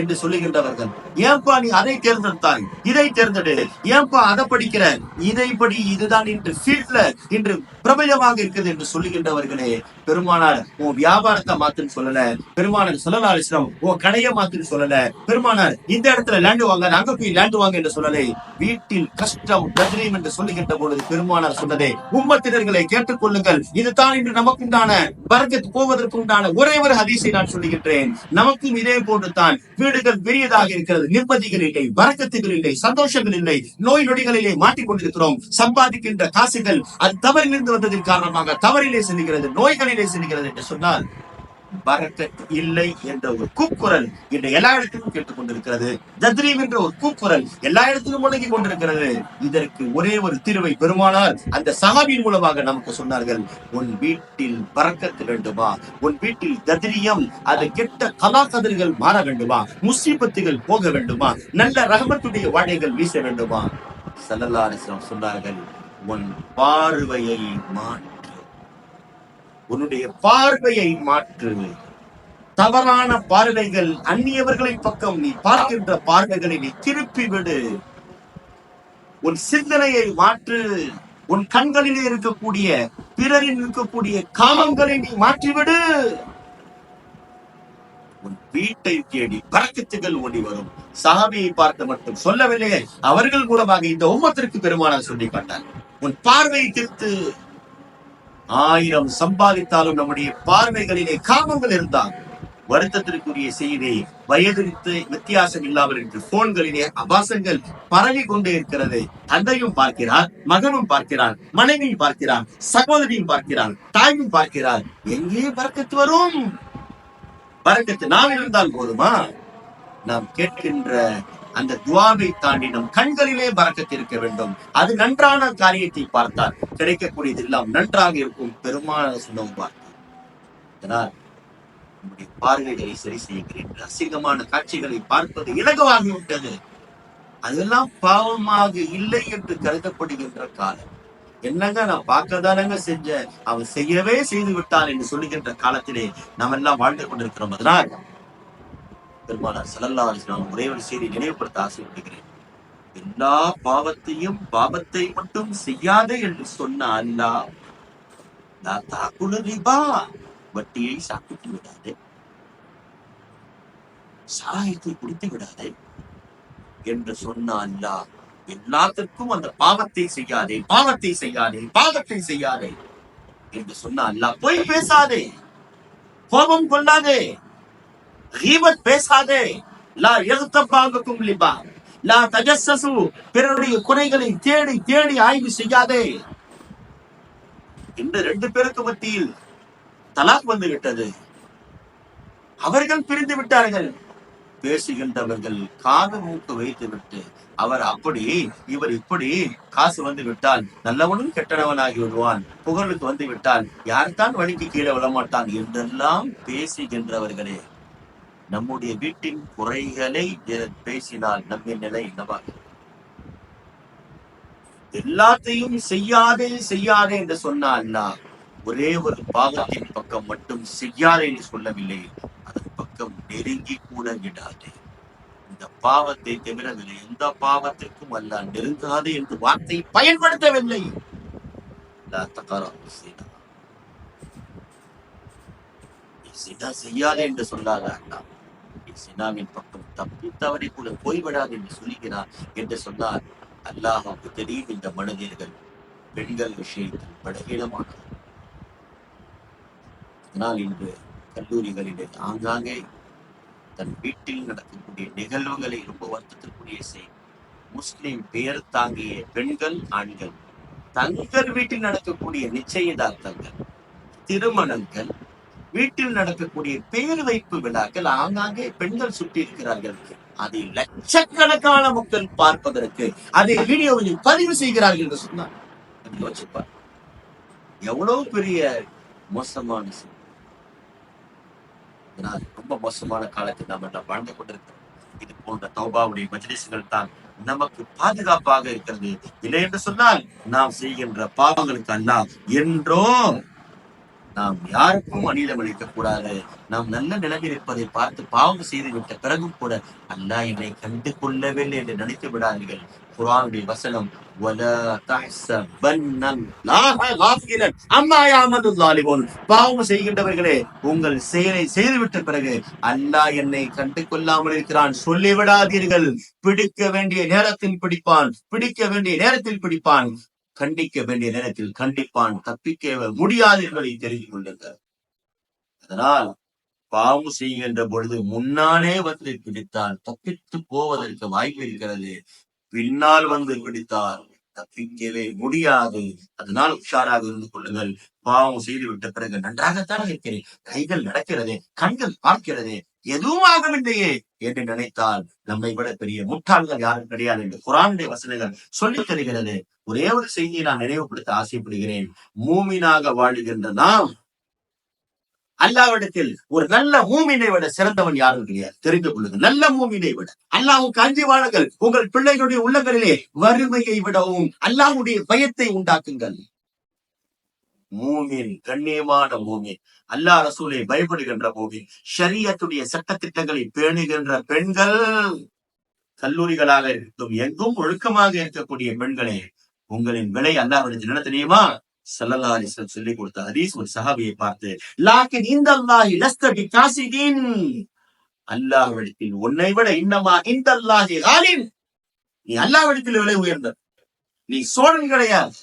என்று சொல்லுகின்றவர்கள், ஏன்பா நீ அதை தேர்ந்தெடுத்தாய், இதை தேர்ந்தெடு, ஏன்பா அதை படிக்கிற, இதை படி, இதுதான் இன்று ஃபீல்ட்ல இன்று பிரபலமாக இருக்குது என்று சொல்லுகின்றவர்களே, பெருமானார் உன் வியாபாரத்தை மாத்துன்னு சொல்லல, பெருமானார் ஸல்லல்லாஹு அலைஹி வஸல்லம் உன் கடையை மாத்துன்னு சொல்லல, பெருமானார் இந்த இடத்துல லேண்ட் வாங்க, அங்க போய் லேண்ட் வாங்க என்று சொல்லலை. வீட்டில் கஷ்டம் கதிரீம் என்று சொல்லுகின்ற பொழுது பெருமானார் சொன்னதே, உம்மத்தினர்களை கேட்டுக்கொள்ளுங்கள், இதுதான் இன்று நமக்குண்டான பரக்கத் போவதற்கு உண்டான ஒரே ஒரு ஹதீஸை நான் சொல்லுகின்றேன். நமக்கும் இதே போன்றுதான் வீடுகள் பெரியதாக இருக்கிறது, நிம்மதிகள் இல்லை, பரக்கத்துகள் இல்லை, சந்தோஷங்கள் இல்லை, நோய் நொடிகளிலே மாட்டிக்கொண்டிருக்கிறோம். சம்பாதிக்கின்ற காசுகள் அது தவறிலிருந்து வந்ததின் காரணமாக தவறிலே செல்கிறது, நோய்களிலே செல்கிறது என்று சொன்னால் பரக்கத் இல்லை என்ற ஒரு கூக்குரல் இன்று எல்லா இடத்திலும் கேட்டுக் கொண்டிருக்கிறது. தத்ரீம் என்ற ஒரு கூக்குரல் எல்லா இடத்திலும் முழங்கி கொண்டிருக்கிறது. இதற்கு ஒரே ஒரு தீர்வை பெருமானார் அந்த சஹாபியின் மூலமாக நமக்கு சொன்னார்கள். உன் வீட்டில் பரக்கத் வேண்டுமா? உன் வீட்டில் தத்ரியம், அது கெட்ட கலாக்கதிர்கள் மாற வேண்டுமா? முசீபத்துகள் போக வேண்டுமா? நல்ல ரஹமத்துடைய வாழைகள் வீச வேண்டுமா? ஸல்லல்லாஹு அலைஹி வஸல்லம் சொன்னார்கள், உன் பார்வையை மாற்று, உன்னுடைய பார்வையை மாற்று. தவறான பார்வைகள், அந்நியவர்களின் பக்கம் நீ பார்க்கின்ற பார்வைகளை நீ திருப்பி விடு. உன் சிந்தனையை மாற்று. உன் கண்களிலே இருக்கக்கூடிய பிறரில் இருக்கக்கூடிய காமங்களை நீ மாற்றிவிடு. உன் வீட்டை தேடி பரக்கத்துகள் ஓடி வரும். சஹாபியை பார்த்து மட்டும் சொல்லவில்லையே, அவர்கள் மூலமாக இந்த உம்மத்திற்கு பெருமானார் சொல்லி காட்டார். உன் பார்வையை திருத்து. 1000 சம்பாதித்தாலும் நம்முடைய பார்வைகளிலே காமங்கள் இருந்தால் வருத்தத்திற்குரிய செய்தி, வயதிற்கு வித்தியாசம் இல்லாமல் என்று போன்களிலே அபாசங்கள் பரவி கொண்டே இருக்கிறது. தந்தையும் பார்க்கிறார், மகனும் பார்க்கிறார், மனைவியும் பார்க்கிறார், சகோதரியும் பார்க்கிறார், தாயும் பார்க்கிறார். எங்கே பரக்கத்து வரும்? பரக்கத்து நாம் இருந்தால் போதுமா? நாம் கேட்கின்ற அந்த துவாவை தாண்டி நம் கண்களிலே பரக்கத் இருக்க வேண்டும். அது நன்றான காரியத்தை பார்த்தால் கிடைக்கக்கூடியது எல்லாம் நன்றாக இருக்கும். பெருமானார் சொன்னோம் பார்த்தார். அதனால் நம்முடைய பார்வைகளை சரி செய்கிறேன். அசிங்கமான காட்சிகளை பார்ப்பது இலகுவாகிவிட்டது. அதெல்லாம் பாவமாக இல்லை என்று கருதப்படுகின்ற காலம். என்னங்க நான் பார்க்கதானங்க செஞ்சேன், அவன் செய்யவே செய்து விட்டான் என்று சொல்லுகின்ற காலத்திலே நாம் எல்லாம் வாழ்ந்து கொண்டிருக்கிறோம். அதனால் பெருமானார் ஸல்லல்லாஹு அலைஹி வஸல்லம் ஒரே ஒரு செய்தி நினைவுபடுத்த ஆசைப்படுகிறேன். எல்லா பாவத்தையும் பாவத்தை மட்டும் செய்யாதே என்று சொன்ன அல்லாஹ், லா தஅகுலு ரிபா, வட்டியை சாப்பிட்டு விடாதே, சாராயத்தை குடித்து விடாதே என்று சொன்ன அல்லாஹ் எல்லாத்திற்கும் அந்த பாவத்தை செய்யாதே, பாவத்தை செய்யாதே, பாவத்தை செய்யாதே என்று சொன்ன அல்லாஹ் பொய் பேசாதே, கோபம் கொள்ளாதே, கீபத் பேசாதே, லா யக்தப் பாதுக்கும் லிபா, லா தஜஸ்ஸசு, பிறருடைய குறைகளை தேடி தேடி ஆய்வு செய்யாதே என்று 2 பேருக்கு மத்தியில் தலாக் வந்து விட்டது. அவர்கள் பிரிந்து விட்டார்கள். பேசுகின்றவர்கள் காது மூக்கு வைத்து விட்டு அவர் அப்படி இவர் இப்படி, காசு வந்து விட்டால் நல்லவனும் கெட்டவனாகி விடுவான், புகழுக்கு வந்து விட்டால் யார்தான் வழிக்கு கீழே விழமாட்டான் என்றெல்லாம் பேசுகின்றவர்களே, நம்முடைய வீட்டின் குறைகளை பேசினால் நம்மின் நிலை என்னவா? எல்லாத்தையும் செய்யாதே செய்யாதே என்று சொன்னால் ஒரே ஒரு பாவத்தின் பக்கம் மட்டும் செய்யாதே என்று சொல்லவில்லை, அதன் பக்கம் நெருங்கி கூட விடாதே. இந்த பாவத்தை தவிர வேறு எந்த பாவத்திற்கும் அல்லாஹ் நெருங்காதே என்று வார்த்தை பயன்படுத்தவில்லை. செய்யாதே என்று சொல்லாத அல்லாஹ் சினாவின் பக்கம் தப்பி தவறி கூட போய்விடாது என்று சொல்லுகிறார் என்று சொன்னார். அல்லாஹுக்கு தெரியும் இந்த மனிதர்கள் பெண்கள் விஷயத்தில் படகீழமானார். அதனால் இன்று கல்லூரிகளிலே ஆங்காங்கே தன் வீட்டில் நடக்கக்கூடிய நிகழ்வுகளை ரொம்ப வருத்தத்திற்குரிய செய்தி. முஸ்லிம் பெயர் தாங்கிய பெண்கள் ஆண்கள் தங்கள் வீட்டில் நடக்கக்கூடிய நிச்சயதார்த்தங்கள், திருமணங்கள், வீட்டில் நடக்கக்கூடிய பேர் வைப்பு விழாக்கள் ஆங்காங்கே பெண்கள் சுற்றி இருக்கிறார்கள். அதை லட்சக்கணக்கான மக்கள் பார்ப்பதற்கு அதை வீடியோவில் பதிவு செய்கிறார்கள் என்று சொன்னார். யோசிப்பார், எவ்வளவு பெரிய மோசமான ரொம்ப மோசமான காலத்தில் நாம் எல்லாம் வாழ்ந்து கொண்டிருக்கிறோம். இது போன்ற தௌபாவுடைய மஜ்லிஸ்கள் தான் நமக்கு பாதுகாப்பாக இருக்கிறது. இல்லை என்று சொன்னால் நாம் செய்கின்ற பாவங்களுக்கு அல்லாஹ் என்றோ நாம் யாருக்கும் அநீதம் அளிக்க கூடாது. நாம் நல்ல நிலையில் இருப்பதை பார்த்து பாவம் செய்து விட்ட பிறகும் கூட அல்லாஹ் என்னை கண்டு கொள்ளவில்லை என்று நினைத்து விடாதீர்கள். குர்ஆனுடைய வசனம், பாவம் செய்கின்றவர்களே, உங்கள் செயலை செய்துவிட்ட பிறகு அல்லாஹ் என்னை கண்டு கொள்ளாமல் இருக்கிறான் சொல்லிவிடாதீர்கள். பிடிக்க வேண்டிய நேரத்தில் பிடிப்பான், பிடிக்க வேண்டிய நேரத்தில் பிடிப்பான், கண்டிக்க வேண்டிய நேரத்தில் கண்டிப்பான், தப்பிக்க முடியாது என்பதை தெரிந்து கொள்ளுங்கள். அதனால் பாவம் செய்கின்ற பொழுது முன்னாலே வந்து பிடித்தால் தப்பித்து போவதற்கு வாய்ப்பு இருக்கிறது, பின்னால் வந்து பிடித்தால் தப்பிக்கவே முடியாது. அதனால் உஷாராக இருந்து கொள்ளுங்கள். பாவம் செய்து விட்ட பிறகு நன்றாகத்தான் இருக்கிறேன், கைகள் நடக்கிறது, கண்கள் பார்க்கிறது, எதுவும் ஆகவில்லையே என்று நினைத்தால் நம்மை விட பெரிய முட்டாள்கள் யாரும் கிடையாது என்று குர்ஆனுடைய வசனங்கள் சொல்லித் தருகிறது. ஒரே ஒரு செய்தியை நான் நினைவுபடுத்த ஆசைப்படுகிறேன். மூமினாக வாழுகின்ற நாம் அல்லாஹ்விடத்தில் ஒரு நல்ல மூமினை விட சிறந்தவன் யாரும் கிடையாது. தெரிந்து கொள்ளுங்கள், நல்ல மூமினை விட அல்லாஹ்வுக்கு அஞ்சி வாழுங்கள். உங்கள் பிள்ளைகளுடைய உள்ளங்களிலே வறுமையை விடவும் அல்லாஹ்வுடைய பயத்தை உண்டாக்குங்கள். மூமின், கண்ணியமான மூமின், அல்லாஹ் ரசூலை பயப்படுகின்ற மூமின், ஷரியத்துடைய சட்டத்திட்டங்களை பேணுகின்ற பெண்கள், கல்லூரிகளாக இருக்கட்டும் எங்கும் ஒழுக்கமாக இருக்கக்கூடிய பெண்களே, உங்களின் விலை அல்லாஹ்விடத்தில் என்ன தெரியுமா? ஸல்லல்லாஹு அலைஹி வஸல்லம் சொல்லிக் கொடுத்த ஹதீஸ். ஒரு சஹாபியை பார்த்து, லாக்கின் இந்தல்லாஹி லஸ்த பிகாசிதீன், அல்லாஹ்விடத்தில் உன்னை விட இன்னமா இந்தல்லாஹி காலின், நீ அல்லாஹ்விடத்தில் விலை உயர்ந்த, நீ சோழன் கிடையாது.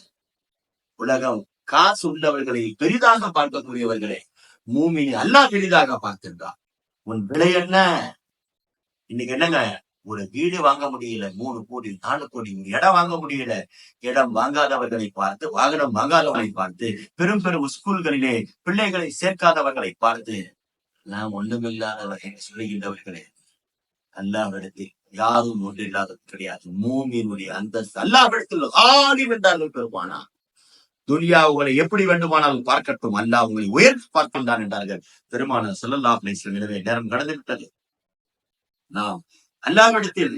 உலகம் காசு உள்ளவர்களை பெரிதாக பார்க்கக்கூடியவர்களே, மூமினை அல்லாஹ் பெரிதாக பார்க்கின்றான். உன் விலை என்ன? இன்னைக்கு என்னங்க, ஒரு வீடு வாங்க முடியல, 3 கோடி 4 கோடி, ஒரு இடம் வாங்க முடியல. இடம் வாங்காதவர்களை பார்த்து, வாகனம் வாங்காதவர்களை பார்த்து, பெரும் பெரும் ஸ்கூல்களிலே பிள்ளைகளை சேர்க்காதவர்களை பார்த்து, நாம் ஒன்றுமில்லாதவர்கள் சொல்லுகின்றவர்களே, அல்லாஹ்விடத்தில் யாரும் ஒன்றில்லாதது கிடையாது. மூமினுடைய அந்தஸ்து அல்லாஹ்விடத்தில் ஆலிம் என்றார்கள் பெருமானா. துனியா உங்களை எப்படி வேண்டுமானாலும் பார்க்கட்டும், அல்லாஹ் உங்களை உயர்த்தி பார்க்கின்றான் என்றார்கள் பெருமானார் ஸல்லல்லாஹு அலைஹி வஸல்லம். எனவே நேரம் கடந்து விட்டது. நாம் அல்லாஹ்விடத்தில்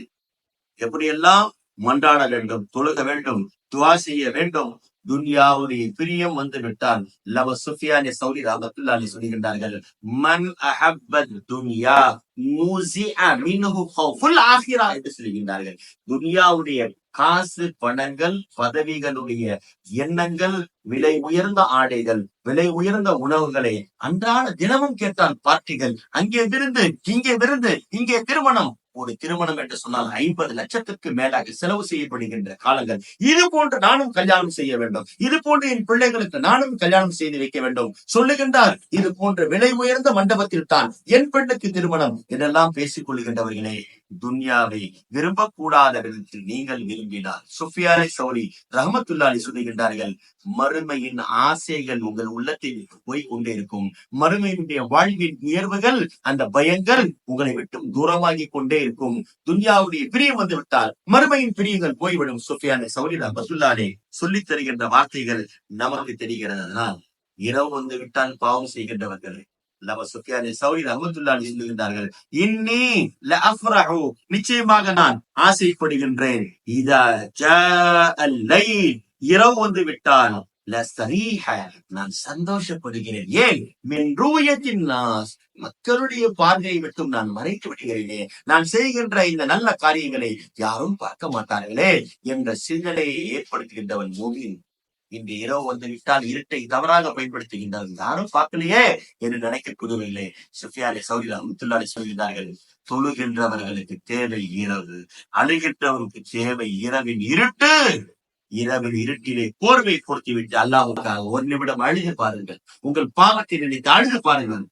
எப்படியெல்லாம் மன்றாட வேண்டும், தொழுக வேண்டும், துஆ செய்ய வேண்டும். துன்யாவுடைய பிரியம் வந்து விட்டால் லவ சுஃபியானி சௌரி ரஹ்மத்துல்லாஹி அலைஹி சொல்கின்றார்கள், மன் அஹப்பத் துன்யா முஸிஅ மின்ஹு கௌஃபுல் ஆখিরা என்று சொல்கின்றார்கள். துன்யாவுடைய காசு, பணங்கள், பதவிகளுடைய எண்ணங்கள், விலை உயர்ந்த ஆடைகள், விலை உயர்ந்த உணவுகளை அன்றாட தினமும் கேட்டால் பார்ட்டிகள், அங்கே விருந்து, இங்கே விருந்து, இங்கே திருமணம். ஒரு திருமணம் என்று சொன்னால் 50 லட்சத்திற்கு மேலாக செலவு செய்யப்படுகின்ற காலங்கள். இது போன்று நானும் கல்யாணம் செய்ய வேண்டும், இது போன்று என் பிள்ளைகளுக்கு நானும் கல்யாணம் செய்து வைக்க வேண்டும் சொல்லுகின்றார். இது போன்ற விலை உயர்ந்த மண்டபத்தில் தான் என் பெண்ணுக்கு திருமணம் என்றெல்லாம் பேசிக் கொள்கின்றவர்களே, துன்யாவை விரும்பக்கூடாத விதத்தில் நீங்கள் விரும்பினார். சுஃபியானே சௌரி ரஹ்மத்துல்லாஹி சொல்லுகின்றார்கள், மறுமையின் ஆசைகள் உங்கள் உள்ளத்தில் போய் கொண்டே இருக்கும். மறுமையினுடைய வாழ்வின் உயர்வுகள், அந்த பயங்கள் உங்களை விட்டு தூரமாகி கொண்டே இருக்கும். துன்யாவுடைய பிரியம் வந்து விட்டால் மறுமையின் பிரியங்கள் போய்விடும். சுஃபியானே சௌரி ரஹ்மத்துல்லாஹி சொல்லித் தருகின்ற வார்த்தைகள் நமக்கு தெரிகிறது. அதனால் இரவு வந்து விட்டால் பாவம் செய்கின்றவர்கள் சுஃபியானே சௌரி ரஹ்மத்துல்லாஹி சொல்லுகின்றார்கள், இன்னி லஅஃப்ரஹு, நிச்சயமாக நான் ஆசைப்படுகின்றேன், இதா ஜாஅல் லைல், இரவு வந்து விட்டால் லஸ்தரீஹ, நான் சந்தோஷப்படுகிறேன். ஏன்? மின் ரூயத்தின் நாஸ், மக்களுடைய பார்வையை விட்டும் நான் மறைத்து விடுகிறேனே, நான் செய்கின்ற இந்த நல்ல காரியங்களை யாரும் பார்க்க மாட்டார்களே என்ற சிந்தனையை ஏற்படுத்துகின்றவன் மூமின். இந்த இரவு வந்து விட்டால் இருட்டை தவறாக பயன்படுத்துகின்றார்கள், யாரும் பார்க்கலையே என்று நினைக்கக்கூடவில்லை. சுஃபியானே சௌரி ரஹ்மத்துல்லாஹி சொல்கிறார்கள், தொழுகின்றவர்களுக்கு தேவை இரவு, அழுகின்றவருக்கு தேவை இரவின் இருட்டு. இரவின் இருட்டிலே போர்வை பொருத்தி விட்டு அல்லாஹ்வுக்காக ஒரு நிமிடம் அழுது பாருங்கள். உங்கள் பாவத்தை நினைத்து அழுது பாருங்கள்.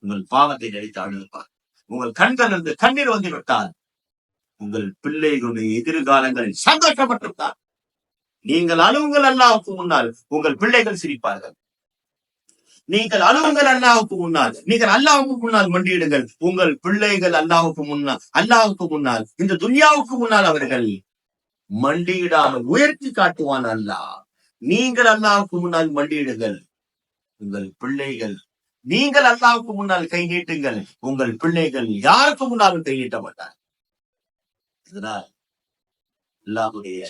உங்கள் பாவத்தை நினைத்து அழுது பாருங்கள். உங்கள் கண்கள் இருந்து கண்ணீர் வந்து விட்டால் உங்கள் பிள்ளைகளுடைய எதிர்காலங்களில் சந்தோஷப்பட்டுவிட்டார். நீங்கள் அழுவுங்கள் அல்லாஹ்வுக்கு முன்னால், உங்கள் பிள்ளைகள் சிரிப்பார்கள். நீங்கள் அழுவுங்கள் அல்லாஹ்வுக்கு முன்னால், நீங்கள் அல்லாஹ்வுக்கு முன்னால் மண்டியிடுங்கள், உங்கள் பிள்ளைகள் அல்லாஹ்வுக்கு முன்னால் இந்த துன்யாவுக்கு முன்னால் அவர்கள் மண்டியிடாமல் உயர்த்தி காட்டுவான் அல்லாஹ். நீங்கள் அல்லாஹ்வுக்கு முன்னால் மண்டியிடுங்கள், உங்கள் பிள்ளைகள், நீங்கள் அல்லாஹ்வுக்கு முன்னால் கை நீட்டுங்கள், உங்கள் பிள்ளைகள் யாருக்கு முன்னாலும் கை நீட்ட மாட்டார். இதனால் அல்லாஹ்வுடைய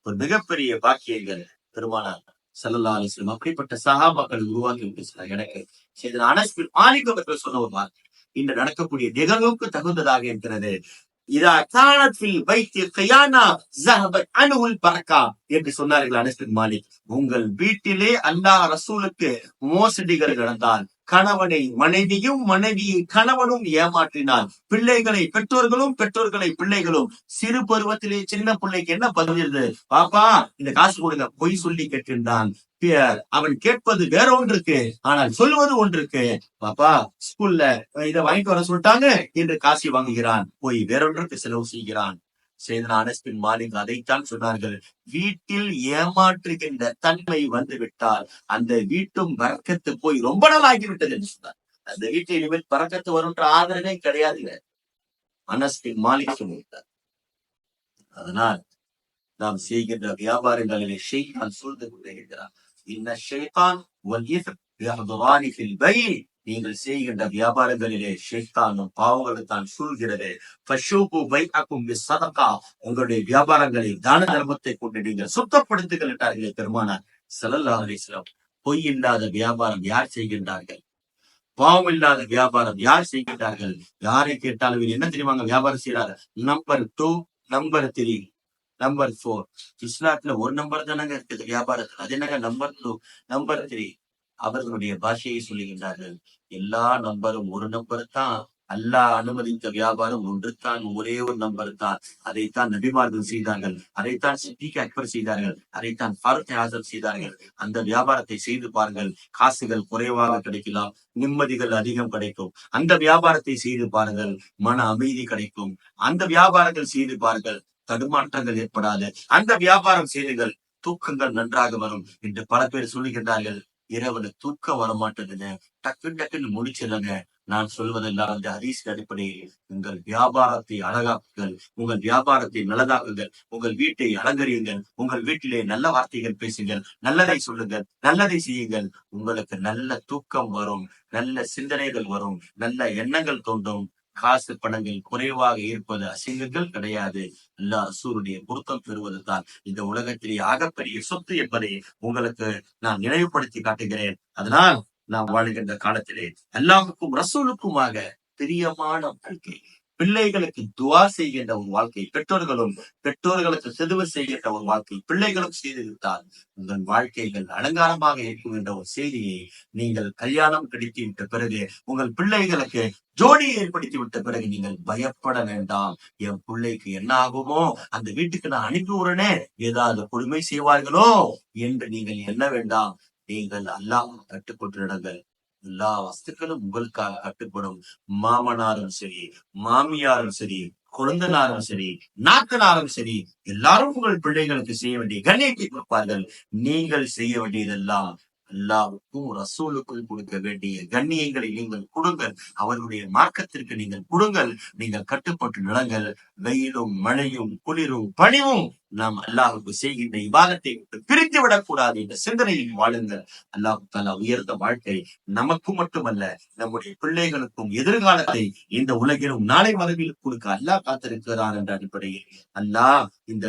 ஒரு மிகப்பெரிய பாக்கியங்கள் பெருமானார் ஸல்லல்லாஹு அலைஹி வஸல்லம் அப்படிப்பட்ட சஹாபாக்கள் உருவாக்கி விட்டு எனக்கு செய்த அனஸ் பின் மாலிக் அவர்கள் சொன்ன ஒரு வார்த்தை இன்று நடக்கக்கூடிய நிகழ்வுக்கு தகுந்ததாக இருக்கிறது. இதா கானத் ஃபில் பைத்தி கியானா ஸஹபத் அன்ஹுல் பரக்கா என்று சொன்னார்கள் அனஸ் பின் மாலிக். உங்கள் வீட்டிலே அல்லாஹ் ரசூலுக்கு மோசடிகள் நடந்தால், கணவனை மனைவியும் மனைவியை கணவனும் ஏமாற்றினார், பிள்ளைகளை பெற்றோர்களும் பெற்றோர்களை பிள்ளைகளும், சிறு பருவத்திலே சின்ன பிள்ளைக்கு என்ன பதிலிருது, பாப்பா இந்த காசு கொடுங்க, பொய் சொல்லி கேட்கின்றான். அவன் கேட்பது வேற ஒன்றுக்கு, ஆனால் சொல்லுவது ஒன்றுக்கு. பாப்பா ஸ்கூல்ல இதை வாங்கிட்டு வர சொல்லிட்டாங்க என்று காசை வாங்குகிறான், போய் வேறொன்றுக்கு செலவு செய்கிறான். செய்தனா அனஸ் பின் மாலிக் அதைத்தான் சொன்னார்கள், வீட்டில் ஏமாற்றுகின்ற தன்மை வந்து விட்டால் அந்த வீட்டும் பரக்கத்து போய் ரொம்ப நாள் ஆகிவிட்டது என்று சொன்னார். அந்த வீட்டில் இனிமேல் பரக்கத்து வரும்ன்ற ஆதரவே கிடையாதுங்க, அனஸ் பின் மாலிக் சொல்லிவிட்டார். அதனால் நாம் செய்கின்ற வியாபாரங்களிலே ஷைத்தான் சூழ்ந்து கொண்டே இருக்கிறார். இன்ன ஷைத்தான் வல் இஸ்ம் யஹ்துரானி ஃபில் பைய், நீங்கள் செய்கின்ற வியாபாரங்களிலே ஷைத்தானும் பாவங்களை தான் சூழ்கிறது. ஃபஷூபு பைஅக்கும் பிஸ்ஸதகா, உங்களுடைய வியாபாரங்களை தான தர்மத்தை கொண்டு நீங்கள் சுத்தப்படுத்துங்கள் என்றார்களே பெருமானார் ஸல்லல்லாஹு அலைஹி வஸல்லம். பொய் இல்லாத வியாபாரம் யார் செய்கின்றார்கள்? பாவம் இல்லாத வியாபாரம் யார் செய்கின்றார்கள்? யாரை கேட்டாலும் என்ன தெரியுமாங்க வியாபாரம் செய்யறாரு? Number 2, number 3, number 4. இஸ்லாத்துல ஒரு நம்பர் தானங்க இருக்குது வியாபாரத்துல, அது என்னங்க நம்பர் 2, நம்பர் 3? அவர்களுடைய பாஷையை சொல்லுகின்றார்கள், எல்லா நம்பரும் ஒரு நம்பர் தான், அல்லாஹ் அனுமதித்த வியாபாரம் ஒன்று தான், ஒரே ஒரு நம்பர் தான். அதைத்தான் நபிமார்கள் செய்தார்கள், அதைத்தான் சித்திக் அக்பர் செய்தார்கள், அதைத்தான் ஃபாரூக் ஆஸம் செய்தார்கள். அந்த வியாபாரத்தை செய்து பாருங்கள், காசுகள் குறைவாக கிடைக்கலாம், நிம்மதிகள் அதிகம் கிடைக்கும். அந்த வியாபாரத்தை செய்து பாருங்கள், மன அமைதி கிடைக்கும். அந்த வியாபாரங்கள் செய்து பாருங்கள், தடுமாற்றங்கள் ஏற்படாது. அந்த வியாபாரம் செய்துங்கள், தூக்கங்கள் நன்றாக வரும் என்று பல பேர் சொல்லுகின்றார்கள். இரவுல தூக்கம் வரமாட்டதுன்னு டக்குன்னு முடிச்சிருங்க. நான் சொல்வதெல்லாம் அந்த ஹதீஸ் அடிப்படையில் உங்கள் வியாபாரத்தை அழகாக்குங்கள், உங்கள் வியாபாரத்தை நல்லதாக்குங்கள், உங்கள் வீட்டை அலங்கரியுங்கள், உங்கள் வீட்டிலே நல்ல வார்த்தைகள் பேசுங்கள், நல்லதை சொல்லுங்கள், நல்லதை செய்யுங்கள். உங்களுக்கு நல்ல தூக்கம் வரும், நல்ல சிந்தனைகள் வரும், நல்ல எண்ணங்கள் தோன்றும். காசு பணங்கள் குறைவாக இருப்பது அசிங்கங்கள் கிடையாது, அல்லாஹ் ரசூலுடைய பொருத்தம் பெறுவதுதான் இந்த உலகத்திலே ஆகப்பெரிய சொத்து என்பதை உங்களுக்கு நான் நினைவுபடுத்தி காட்டுகிறேன். அதனால் நாம் வாழ்கின்ற காலத்திலே அல்லாஹ்வுக்கும் ரசூலுக்குமாக பிரியமான வாழ்க்கை, பிள்ளைகளுக்கு துவா செய்கின்ற ஒரு வாழ்க்கை, பெற்றோர்களும் பெற்றோர்களுக்கு செதுவு செய்கின்ற ஒரு வாழ்க்கை பிள்ளைகளும் செய்திருந்தால் உங்கள் வாழ்க்கைகள் அலங்காரமாக இருக்கும் என்ற ஒரு செய்தியை நீங்கள் கல்யாணம் கிடைத்து விட்ட பிறகு உங்கள் பிள்ளைகளுக்கு ஜோடியை ஏற்படுத்தி விட்ட பிறகு நீங்கள் பயப்பட வேண்டாம். என் பிள்ளைக்கு என்ன ஆகுமோ, அந்த வீட்டுக்கு நான் அனுப்பி விடுறேனே, ஏதாவது கொடுமை செய்வார்களோ என்று நீங்கள் எண்ண வேண்டாம். நீங்கள் அல்லாஹ் கட்டுப்பட்டு நடங்கள். எல்லா வஸ்துக்களும் உங்களுக்காக கட்டுப்படும். மாமனாரும் சரி, மாமியாரும் சரி, குழந்தனாரும் சரி, நாத்தனாரும் சரி, எல்லாரும் உங்கள் பிள்ளைகளுக்கு செய்ய வேண்டிய கண்ணியத்தை கொடுப்பார்கள். நீங்கள் செய்ய வேண்டியதெல்லாம் அல்லாஹ்வுக்கும் ரசூலுக்கும் கொடுக்க வேண்டிய கண்ணியங்களை நீங்கள் கொடுங்கள். அவர்களுடைய மார்க்கத்திற்கு நீங்கள் கொடுங்கள். நீங்கள் கட்டுப்பட்டு நடங்கள். வெயிலும் மழையும் குளிரும் பணிவும் நாம் அல்லாஹ்வுக்கு செய்கின்ற இபாதத்தை பிரித்து விடக்கூடாது என்ற சிந்தனையில் வாழுங்கள். அல்லாஹ் தஆலா உயர்ந்த வாழ்க்கை நமக்கும் மட்டுமல்ல, நம்முடைய பிள்ளைகளுக்கும் எதிர்காலத்தை இந்த உலகிலும் நாளை மறுமையிலும் கொடுக்க அல்லாஹ் காத்திருக்கிறார் என்ற அடிப்படையில் அல்லாஹ் இந்த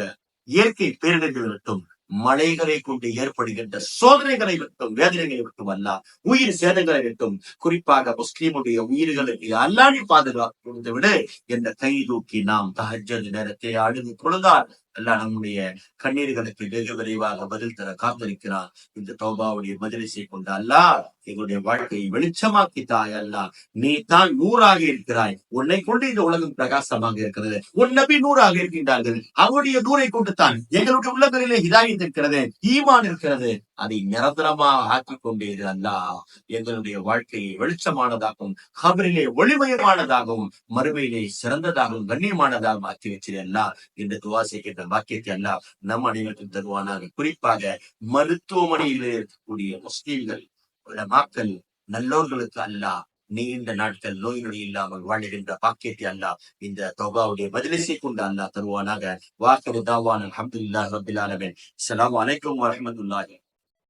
இயற்கை பேரிடர்கள் விட்டும், மழைகளை கொண்டு ஏற்படுகின்ற சோதனைகளை விட்டும், வேதனைகளை விட்டும் அல்லாஹ், உயிர் சேதங்களை விட்டும், குறிப்பாக முஸ்லிமுடைய உயிர்களுக்கு அல்லாஹ் பாதுகாப்பு விட என்ற கை தூக்கி நாம் தஹஜ்ஜத் நேரத்தை அழுது தொழுதால் அல்லாஹ் நம்முடைய கண்ணீர்களுக்கு வெகு விரைவாக பதில் தர காத்திருக்கிறார். இந்த தௌபாவுடைய மஜ்லிஸை கொண்டு அல்லாஹ் எங்களுடைய வாழ்க்கையை வெளிச்சமாக்கி தாய். அல்லாஹ் நீ தான் நூறாக இருக்கிறாய், உன்னை கொண்டு இந்த உலகம் பிரகாசமாக இருக்கிறது. உன் நபி நூறாக இருக்கின்றார்கள், அவருடைய நூரை கொண்டு தான் எங்களுடைய உள்ளங்களிலே ஹிதாயத் இருக்கிறது, ஈமான் இருக்கிறது. அதை நிரந்தரமாக ஆக்கிக் கொண்டேது அல்லாஹ் எங்களுடைய வாழ்க்கையை வெளிச்சமானதாகவும், கபரிலே ஒளிமயமானதாகவும், மறுமையிலே சிறந்ததாகவும் கண்ணியமானதாகவும் ஆக்கி வச்சது அல்லாஹ். இந்த துவா செய்கின்ற பாக்கியத்தை அல்லாஹ் நம் அனைவருக்கும் தருவானாக. குறிப்பாக மருத்துவமனையில் இருக்கக்கூடிய முஸ்லிம்கள், உலமாக்கள், நல்லோர்களுக்கு அல்லாஹ் நீண்ட நாட்கள் நோய் நொடி இல்லாமல் வாழுகின்ற பாக்கியத்தை அல்லாஹ் இந்த தௌபாவுடைய மஜ்லிஸை கொண்டு அல்லாஹ் தருவானாக. வாக்கிரு தாவான் அல்ஹம்துலில்லாஹி ரப்பில் ஆலமீன். அஸ்ஸலாமு அலைக்கும் வரஹ்மத்துல்லாஹி